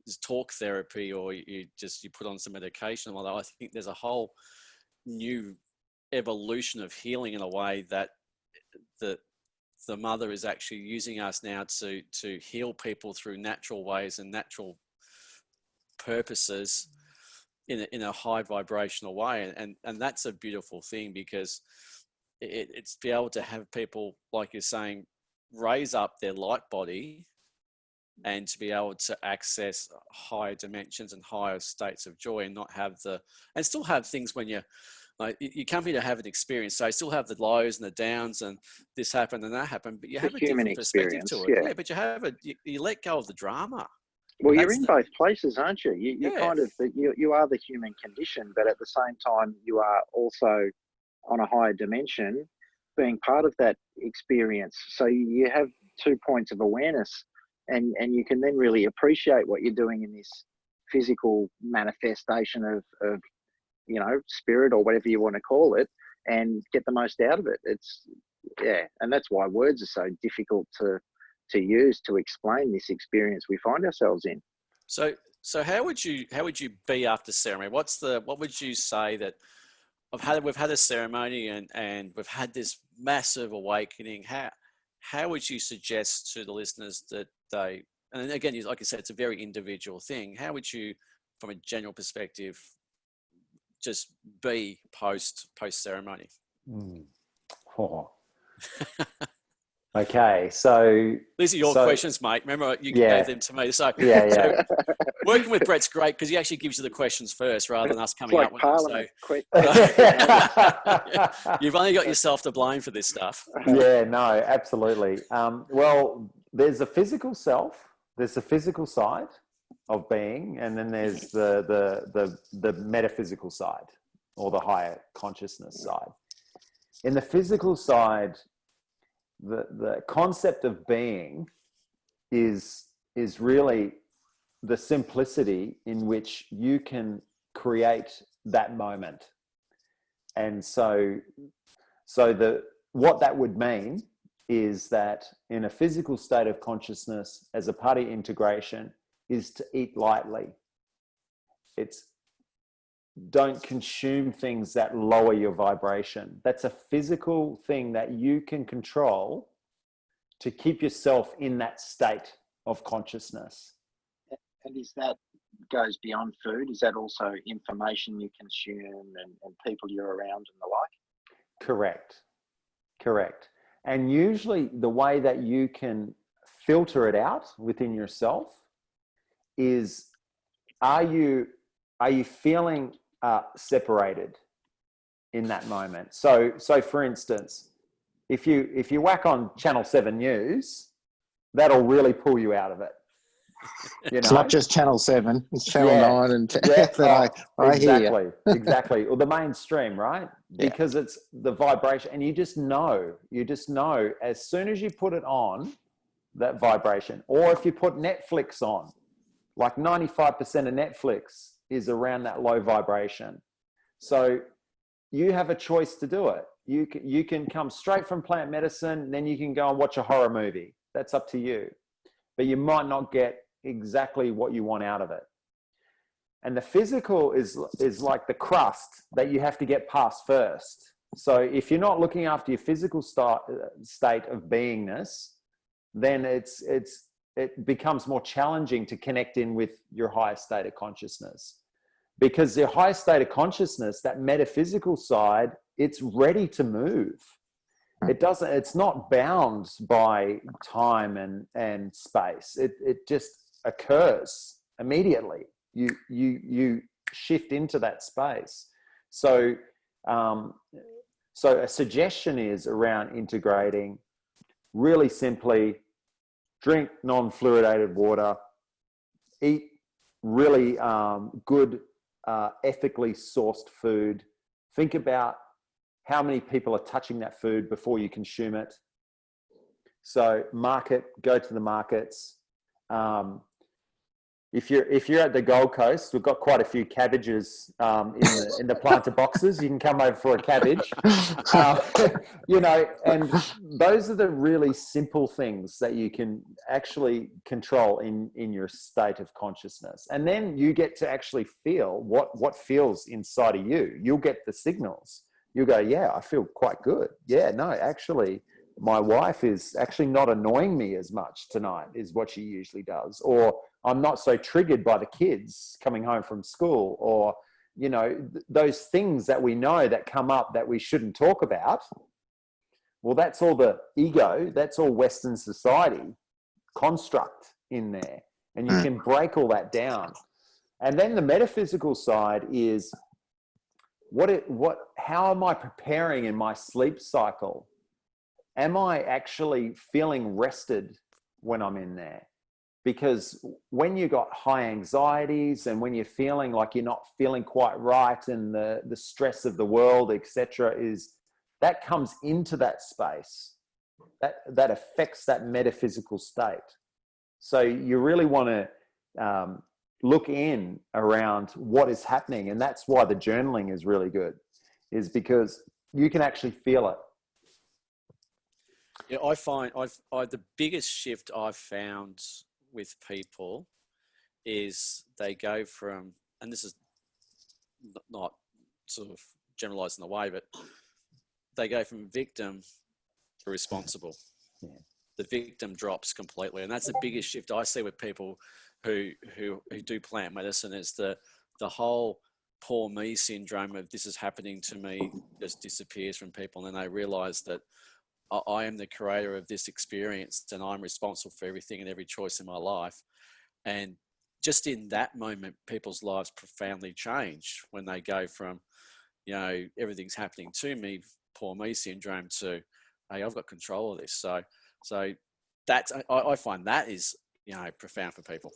Speaker 1: is talk therapy, or you put on some medication. Although I think there's a whole new evolution of healing in a way that the mother is actually using us now to heal people through natural ways and natural purposes in a high vibrational way. And that's a beautiful thing, because it's be able to have people, like you're saying, raise up their light body and to be able to access higher dimensions and higher states of joy, and not have and still have things when you're like, you come here to have an experience. So I still have the lows and the downs, and this happened and that happened, but you have a different perspective to it. Yeah, but you let go of the drama.
Speaker 2: Well, you're in both places, aren't you? You kind of, you are the human condition, but at the same time, you are also on a higher dimension being part of that experience. So you have 2 points of awareness, and you can then really appreciate what you're doing in this physical manifestation of you know, spirit, or whatever you want to call it, and get the most out of it. And that's why words are so difficult to use to explain this experience we find ourselves in.
Speaker 1: So how would you be after ceremony? What would you say that we've had a ceremony and we've had this massive awakening? How would you suggest to the listeners that they, and again, like you said, it's a very individual thing. How would you, from a general perspective, just be post ceremony?
Speaker 3: Oh. Okay, so
Speaker 1: these are your questions, mate. Remember, you gave them to me. So
Speaker 3: so
Speaker 1: working with Brett's great, because he actually gives you the questions first rather than us coming up with
Speaker 2: Parliament.
Speaker 1: them. You've only got yourself to blame for this stuff.
Speaker 3: Yeah, no, absolutely. Well, there's a physical self. There's the physical side of being, and then there's the metaphysical side, or the higher consciousness side. In the physical side, the concept of being is really the simplicity in which you can create that moment. And so what that would mean is that in a physical state of consciousness, as a part of integration, is to eat lightly. Don't consume things that lower your vibration. That's a physical thing that you can control to keep yourself in that state of consciousness.
Speaker 2: And is that goes beyond food? Is that also information you consume and people you're around and the like?
Speaker 3: Correct. And usually the way that you can filter it out within yourself is, are you feeling separated in that moment? So for instance, if you whack on Channel 7 News, that'll really pull you out of it. You know?
Speaker 2: It's not just Channel 7, it's Channel 9 and that I hear.
Speaker 3: Exactly. Or the mainstream, right?
Speaker 2: Yeah.
Speaker 3: Because it's the vibration, and you just know as soon as you put it on, that vibration. Or if you put Netflix on, like 95% of Netflix is around that low vibration. So you have a choice to do it. You can come straight from plant medicine, then you can go and watch a horror movie. That's up to you. But you might not get exactly what you want out of it. And the physical is like the crust that you have to get past first. So if you're not looking after your physical state of beingness, then it becomes more challenging to connect in with your higher state of consciousness. Because your higher state of consciousness, that metaphysical side, it's ready to move. It's not bound by time and space. It just occurs immediately. You shift into that space. So a suggestion is around integrating. Really simply, drink non-fluoridated water, eat really good, ethically sourced food. Think about how many people are touching that food before you consume it. So go to the markets. If you're at the Gold Coast, we've got quite a few cabbages in the planter boxes. You can come over for a cabbage. And those are the really simple things that you can actually control in your state of consciousness. And then you get to actually feel what feels inside of you. You'll get the signals. You'll go, yeah, I feel quite good. Yeah, no, actually, my wife is actually not annoying me as much tonight is what she usually does. Or I'm not so triggered by the kids coming home from school, or, those things that we know that come up that we shouldn't talk about. Well, that's all the ego. That's all Western society construct in there. And you can break all that down. And then the metaphysical side is how am I preparing in my sleep cycle? Am I actually feeling rested when I'm in there? Because when you got high anxieties and when you're feeling like you're not feeling quite right and the stress of the world, etc., that comes into that space. That affects that metaphysical state. So you really want to look in around what is happening. And that's why the journaling is really good, is because you can actually feel it.
Speaker 1: Yeah, I find the biggest shift I've found with people is they go from, and this is not sort of generalizing the way, but they go from victim to responsible. Yeah. The victim drops completely. And that's the biggest shift I see with people who do plant medicine, is the whole poor me syndrome of this is happening to me just disappears from people. And then they realize that I am the creator of this experience and I'm responsible for everything and every choice in my life. And just in that moment, people's lives profoundly change when they go from, everything's happening to me, poor me syndrome, to, hey, I've got control of this. So that's, I find that is, profound for people.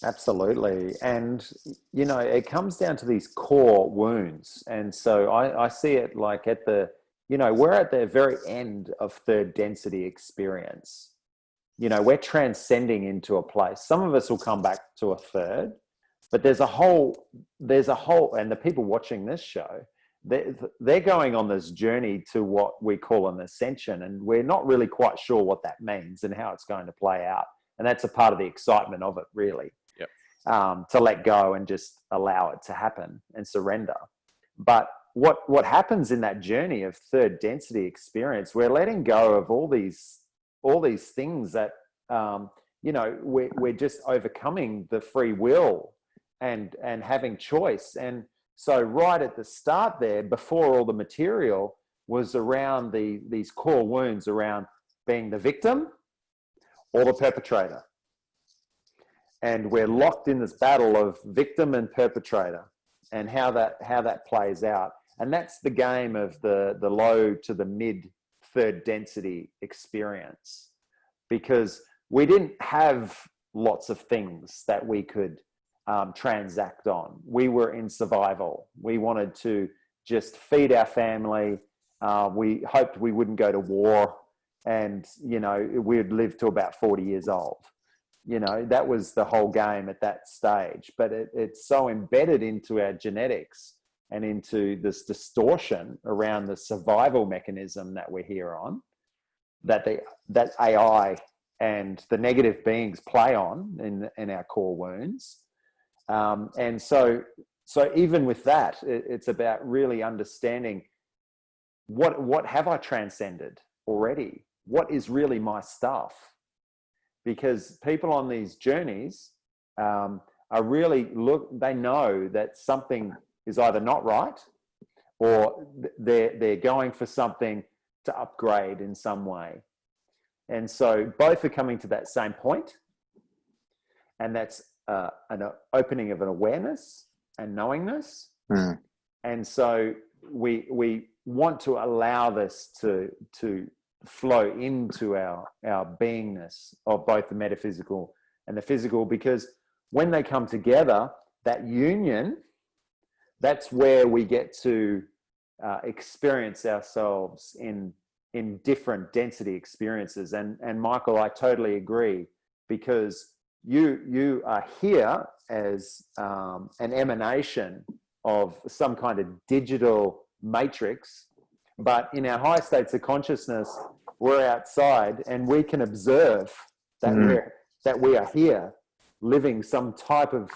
Speaker 3: Absolutely. And, it comes down to these core wounds. And so I see it like we're at the very end of third density experience. We're transcending into a place. Some of us will come back to a third, but there's a whole, and the people watching this show, they're going on this journey to what we call an ascension. And we're not really quite sure what that means and how it's going to play out. And that's a part of the excitement of it, really. Yep. To let go and just allow it to happen and surrender. But what happens in that journey of third density experience, we're letting go of all these all these things that, you know, we're just overcoming the free will and having choice. And so right at the start there, before all the material, was around these core wounds around being the victim or the perpetrator. And we're locked in this battle of victim and perpetrator and how that plays out. And that's the game of the low to the mid third density experience, because we didn't have lots of things that we could transact on. We were in survival. We wanted to just feed our family. We hoped we wouldn't go to war, and, you know, we'd live to about 40 years old. You know, that was the whole game at that stage. But it's so embedded into our genetics and into this distortion around the survival mechanism that we're here on, that AI and the negative beings play on in our core wounds. And so even with that, it's about really understanding what have I transcended already? What is really my stuff? Because people on these journeys are really they know that something is either not right, or they're going for something to upgrade in some way. And so both are coming to that same point, and that's an opening of an awareness and knowingness. And so we want to allow this to flow into our beingness of both the metaphysical and the physical, because when they come together, that union, that's where we get to experience ourselves in different density experiences. And Michael, I totally agree, because you are here as an emanation of some kind of digital matrix, but in our high states of consciousness, we're outside, and we can observe that we are here living some type of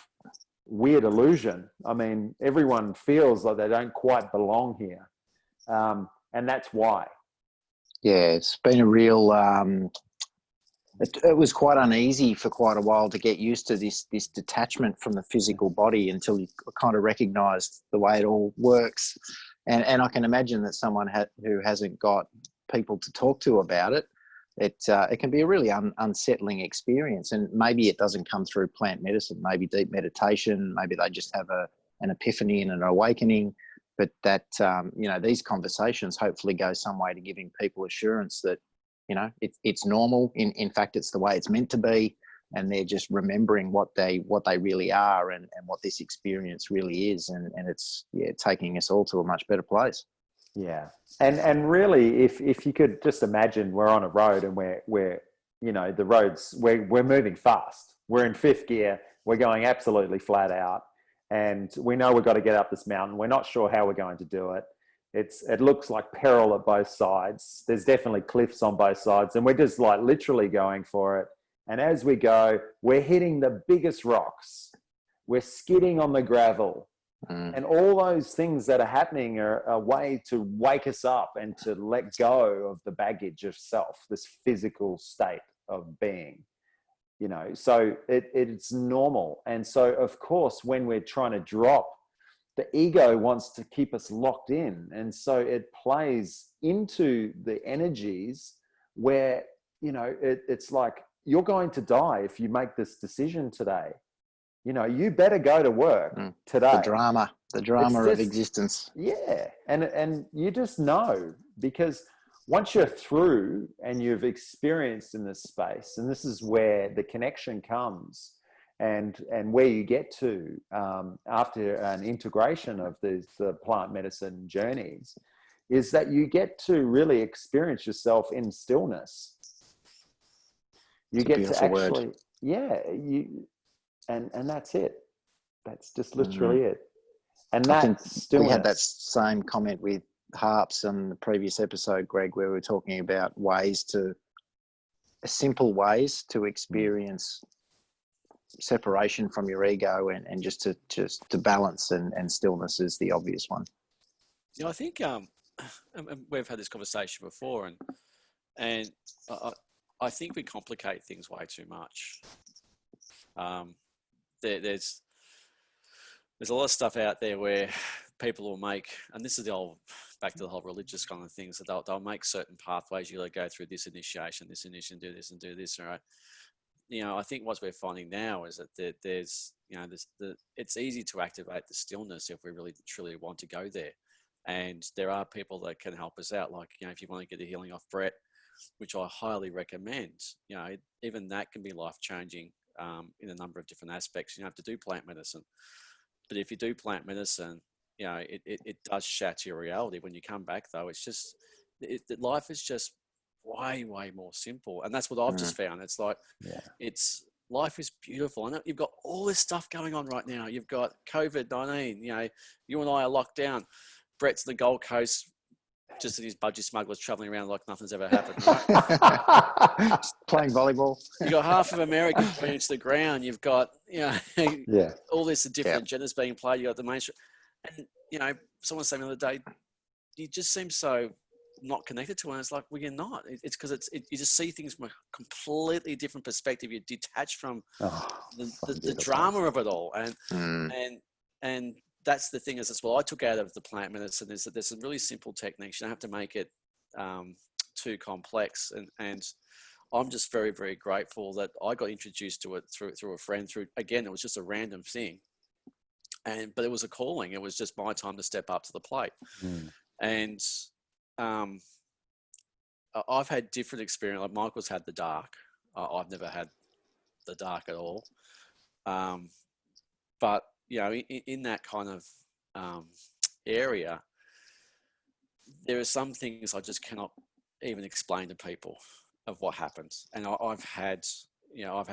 Speaker 3: weird illusion. I mean, everyone feels like they don't quite belong here, and that's why.
Speaker 2: Yeah, it's been a real. It was quite uneasy for quite a while to get used to this detachment from the physical body until you kind of recognised the way it all works. And I can imagine that someone who hasn't got people to talk to about it, it can be a really unsettling experience. And maybe it doesn't come through plant medicine, maybe deep meditation, maybe they just have an epiphany and an awakening. But that, you know, these conversations hopefully go some way to giving people assurance that, you know, it's normal. In fact, it's the way it's meant to be. And they're just remembering what they really are and what this experience really is. And it's, taking us all to a much better place.
Speaker 3: Yeah. And really, if you could just imagine we're on a road and we're you know, the roads, we're moving fast. We're in fifth gear. We're going absolutely flat out. And we know we've got to get up this mountain. We're not sure how we're going to do it. It looks like peril at both sides. There's definitely cliffs on both sides. And we're just like literally going for it. And as we go, we're hitting the biggest rocks. We're skidding on the gravel. And all those things that are happening are a way to wake us up and to let go of the baggage of self, this physical state of being, you know. So it's normal. And so, of course, when we're trying to drop, the ego wants to keep us locked in. And so it plays into the energies where, you know, it's like, you're going to die if you make this decision today. You know, you better go to work today.
Speaker 2: The drama of existence.
Speaker 3: Yeah. And you just know, because once you're through and you've experienced in this space, and this is where the connection comes, and where you get to after an integration of the plant medicine journeys, is that you get to really experience yourself in stillness. You get to actually, and that's it. That's just literally it. And that stillness.
Speaker 2: We had that same comment with harps on the previous episode, Greg, where we were talking about simple ways to experience separation from your ego and just to balance, and stillness is the obvious one.
Speaker 1: You know, I think we've had this conversation before, and I think we complicate things way too much. There's a lot of stuff out there where people will make, and this is back to the whole religious kind of things, that they'll make certain pathways. You got to go through this initiation, do this and do this, all right? I think what we're finding now is that there's it's easy to activate the stillness if we really truly want to go there. And there are people that can help us out. Like, if you want to get the healing off Brett, which I highly recommend, even that can be life-changing in a number of different aspects. You don't have to do plant medicine. But if you do plant medicine, it does shatter your reality. When you come back, though, it's just, life is just way, way more simple. And that's what I've just found. It's like, life is beautiful. I know you've got all this stuff going on right now. You've got COVID-19, you and I are locked down. Brett's the Gold Coast, just at his budgie smugglers traveling around like nothing's ever happened, right?
Speaker 2: Playing volleyball.
Speaker 1: You've got half of America burnt to the ground. You've got, all this different agendas being played. You've got the mainstream. And, someone said the other day, you just seem so not connected to it. And it's like, well, you're not. It's because you just see things from a completely different perspective. You're detached from the drama of it all. And that's the thing is, that's what I took out of the plant medicine, is that there's some really simple techniques. You don't have to make it too complex. And I'm just very, very grateful that I got introduced to it through a friend. Again, it was just a random thing. But it was a calling. It was just my time to step up to the plate. And I've had different experience. Like Michael's had the dark. I've never had the dark at all. But in that kind of area, there are some things I just cannot even explain to people of what happens. And I've had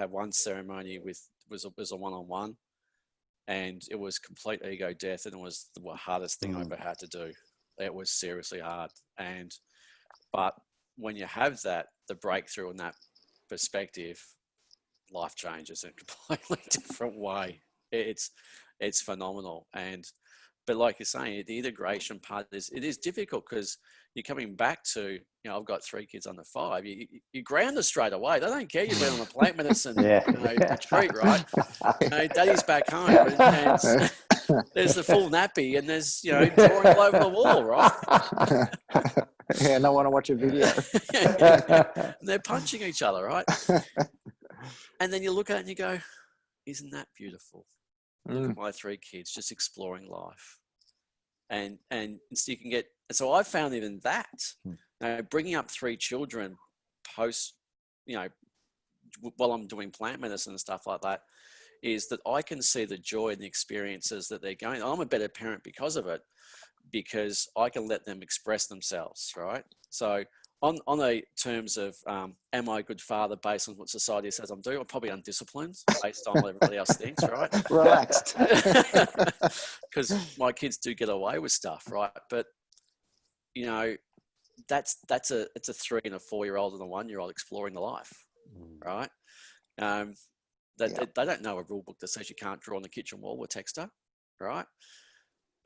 Speaker 1: one ceremony was a one-on-one, and it was complete ego death, and it was the hardest thing I ever had to do. It was seriously hard. But when you have the breakthrough in that perspective, life changes in a completely different way. It's phenomenal. But like you're saying, the integration part it is difficult, because you're coming back to, I've got 3 kids under 5. You ground us straight away. They don't care you've been on a plant medicine retreat, right? Daddy's back home, and there's the full nappy, and there's drawing all over the wall, right?
Speaker 2: And I want to watch a video.
Speaker 1: And they're punching each other, right? And then you look at it and you go, isn't that beautiful? Look at my 3 kids just exploring life. And so you can get, so I found even that, bringing up 3 children post, while I'm doing plant medicine and stuff like that, is that I can see the joy and the experiences that they're going. I'm a better parent because of it, because I can let them express themselves, right? So on the terms of, am I a good father based on what society says I'm doing? I'm probably undisciplined based on what everybody else thinks, right?
Speaker 2: Relaxed.
Speaker 1: Because my kids do get away with stuff, right? But, it's a 3 and a 4-year-old and a 1-year-old exploring the life, right? They don't know a rule book that says you can't draw on the kitchen wall with texture, right?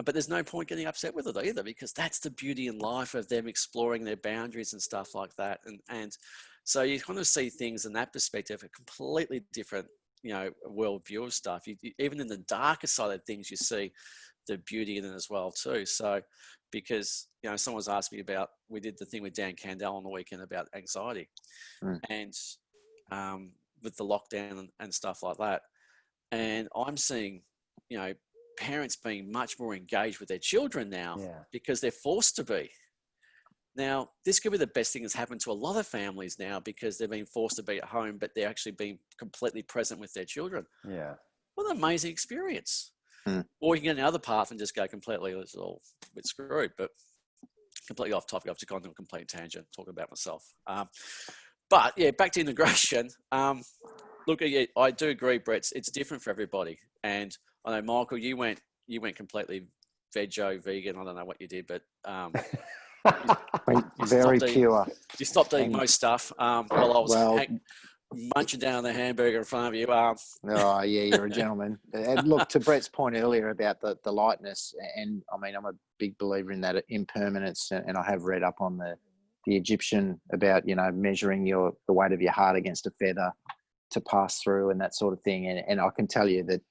Speaker 1: But there's no point getting upset with it either, because that's the beauty in life of them exploring their boundaries and stuff like that. And so you kind of see things in that perspective, a completely different, worldview of stuff. Even in the darker side of things, you see the beauty in it as well too. So, because, someone's asked me about, we did the thing with Dan Candell on the weekend about anxiety and with the lockdown and stuff like that. And I'm seeing, parents being much more engaged with their children now because they're forced to be. Now, this could be the best thing that's happened to a lot of families now, because they've been forced to be at home, but they're actually being completely present with their children.
Speaker 3: Yeah.
Speaker 1: What an amazing experience. Or you can get another path and just go completely, it's all a bit screwed, but completely off topic. I've just gone to a complete tangent talking about myself. But yeah, back to integration. Look, I do agree, Brett. It's different for everybody. And I know, Michael, you went completely vegan. I don't know what you did, but
Speaker 2: very pure.
Speaker 1: You stopped eating most stuff while I was munching down the hamburger in front of you.
Speaker 2: Oh yeah, you're a gentleman. And look, to Brett's point earlier about the lightness, and I mean, I'm a big believer in that impermanence, and I have read up on the the Egyptian about, measuring the weight of your heart against a feather to pass through and that sort of thing. And I can tell you that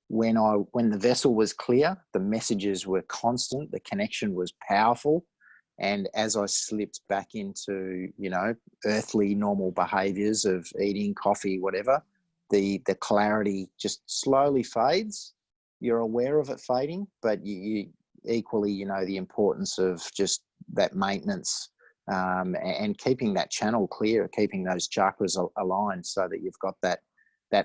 Speaker 2: when the vessel was clear, the messages were constant, the connection was powerful. And as I slipped back into, earthly normal behaviors of eating, coffee, whatever, the clarity just slowly fades. You're aware of it fading, but you equally, the importance of just that maintenance, and keeping that channel clear, keeping those chakras aligned so that you've got that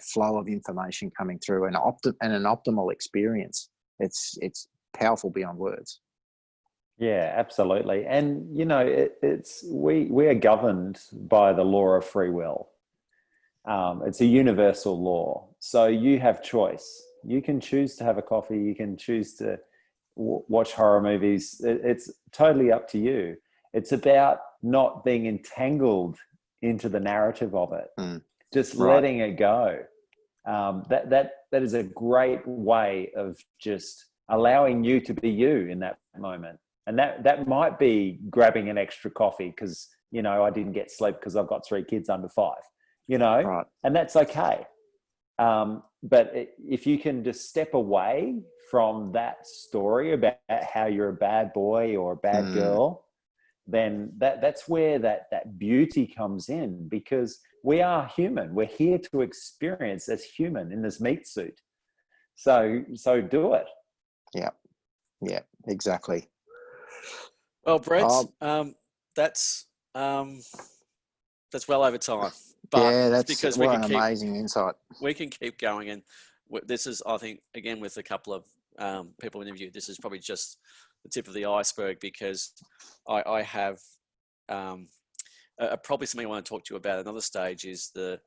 Speaker 2: flow of information coming through and an optimal experience. It's powerful beyond words.
Speaker 3: Yeah, absolutely. And, we are governed by the law of free will. It's a universal law. So you have choice. You can choose to have a coffee. You can choose to watch horror movies. It's totally up to you. It's about not being entangled into the narrative of it. Just letting it go. That is a great way of just allowing you to be you in that moment. And that might be grabbing an extra coffee because, I didn't get sleep because I've got 3 kids under 5, and that's okay. But if you can just step away from that story about how you're a bad boy or a bad girl, then that's where that beauty comes in, because we are human. We're here to experience as human in this meat suit. So do it.
Speaker 2: Yeah, exactly.
Speaker 1: Well, Brett, that's well over time. But
Speaker 2: that's
Speaker 1: because
Speaker 2: an amazing insight.
Speaker 1: We can keep going, and this is, I think, again, with a couple of people interviewed, this is probably just the tip of the iceberg, because I have probably something I want to talk to you about. Another stage is the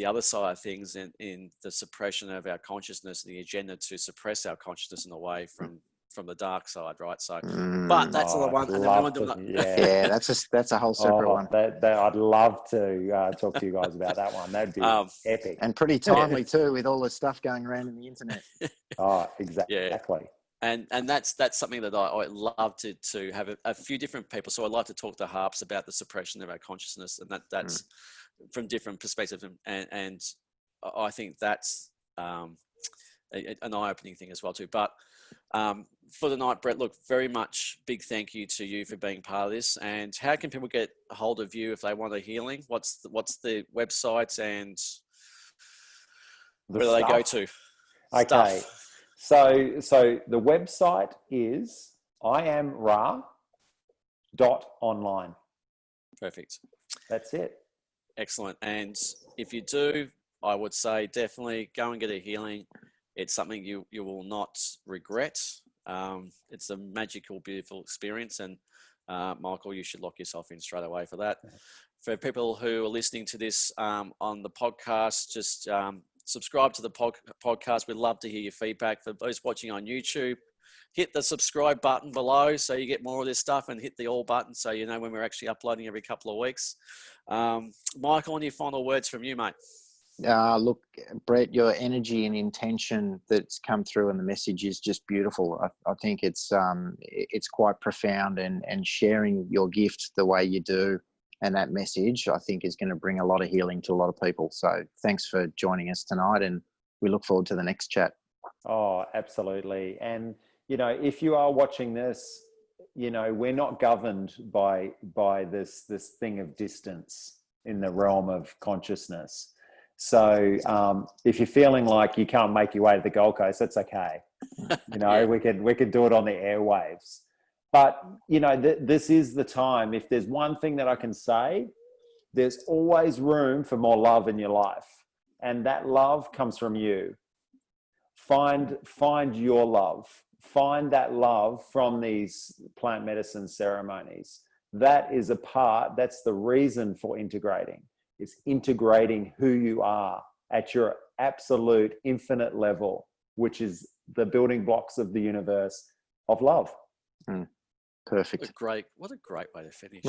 Speaker 1: other side of things in the suppression of our consciousness, the agenda to suppress our consciousness in a way from the dark side, right? So, but that's another one. And then
Speaker 2: that's a whole separate one.
Speaker 3: I'd love to talk to you guys about that one. That'd be epic
Speaker 2: and pretty timely too, with all the stuff going around in the internet.
Speaker 3: Exactly.
Speaker 1: Yeah. And that's something that I love to have a few different people. So I'd like to talk to Harps about the suppression of our consciousness, and that's from different perspectives, and I think that's an eye-opening thing as well too. But for the night, Brett, look, very much big thank you to you for being part of this. And how can people get a hold of you if they want a healing? What's the website and where do they go to?
Speaker 3: Okay. So the website is iamra.online.
Speaker 1: Perfect.
Speaker 3: That's it.
Speaker 1: Excellent. And if you do, I would say definitely go and get a healing. It's something you will not regret. It's a magical, beautiful experience. And Michael, you should lock yourself in straight away for that. For people who are listening to this on the podcast, just subscribe to the podcast. We'd love to hear your feedback. For those watching on YouTube, hit the subscribe button below so you get more of this stuff, and hit the all button so you know when we're actually uploading every couple of weeks. Michael, any final words from you, mate?
Speaker 2: Look, Brett, your energy and intention that's come through in the message is just beautiful. I think it's quite profound, and sharing your gift the way you do and that message, I think, is going to bring a lot of healing to a lot of people. So thanks for joining us tonight, and we look forward to the next chat.
Speaker 3: Oh, absolutely. And, if you are watching this, we're not governed by this thing of distance in the realm of consciousness. So if you're feeling like you can't make your way to the Gold Coast, that's okay. We could do it on the airwaves. But, this is the time. If there's one thing that I can say, there's always room for more love in your life. And that love comes from you. Find your love. Find that love from these plant medicine ceremonies. That's the reason for integrating. It's integrating who you are at your absolute infinite level, which is the building blocks of the universe of love.
Speaker 2: Perfect.
Speaker 1: What a great way to finish.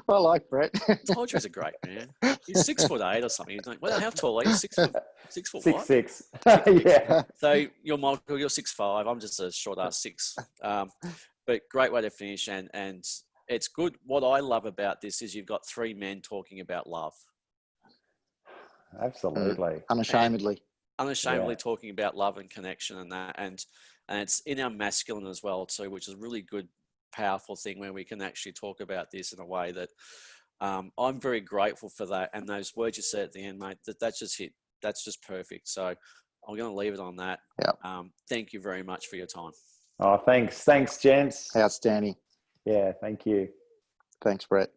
Speaker 2: Well, like Brett.
Speaker 1: I told you he's a great man. He's 6'8" or something. He's like, how tall are you? 6 foot? 6 foot what?
Speaker 3: 6'6". Yeah.
Speaker 1: So you're Michael, you're 6'5". I'm just a short ass 6. But great way to finish, and it's good. What I love about this is you've got three men talking about love.
Speaker 3: Absolutely.
Speaker 2: Unashamedly.
Speaker 1: Unashamedly talking about love and connection and that. And it's in our masculine as well too, which is a really good, powerful thing where we can actually talk about this in a way that I'm very grateful for that. And those words you said at the end, mate, that's just hit. That's just perfect. So I'm going to leave it on that.
Speaker 2: Yeah.
Speaker 1: Thank you very much for your time.
Speaker 3: Oh, thanks. Thanks, gents.
Speaker 2: Outstanding.
Speaker 3: Yeah, thank you.
Speaker 2: Thanks, Brett.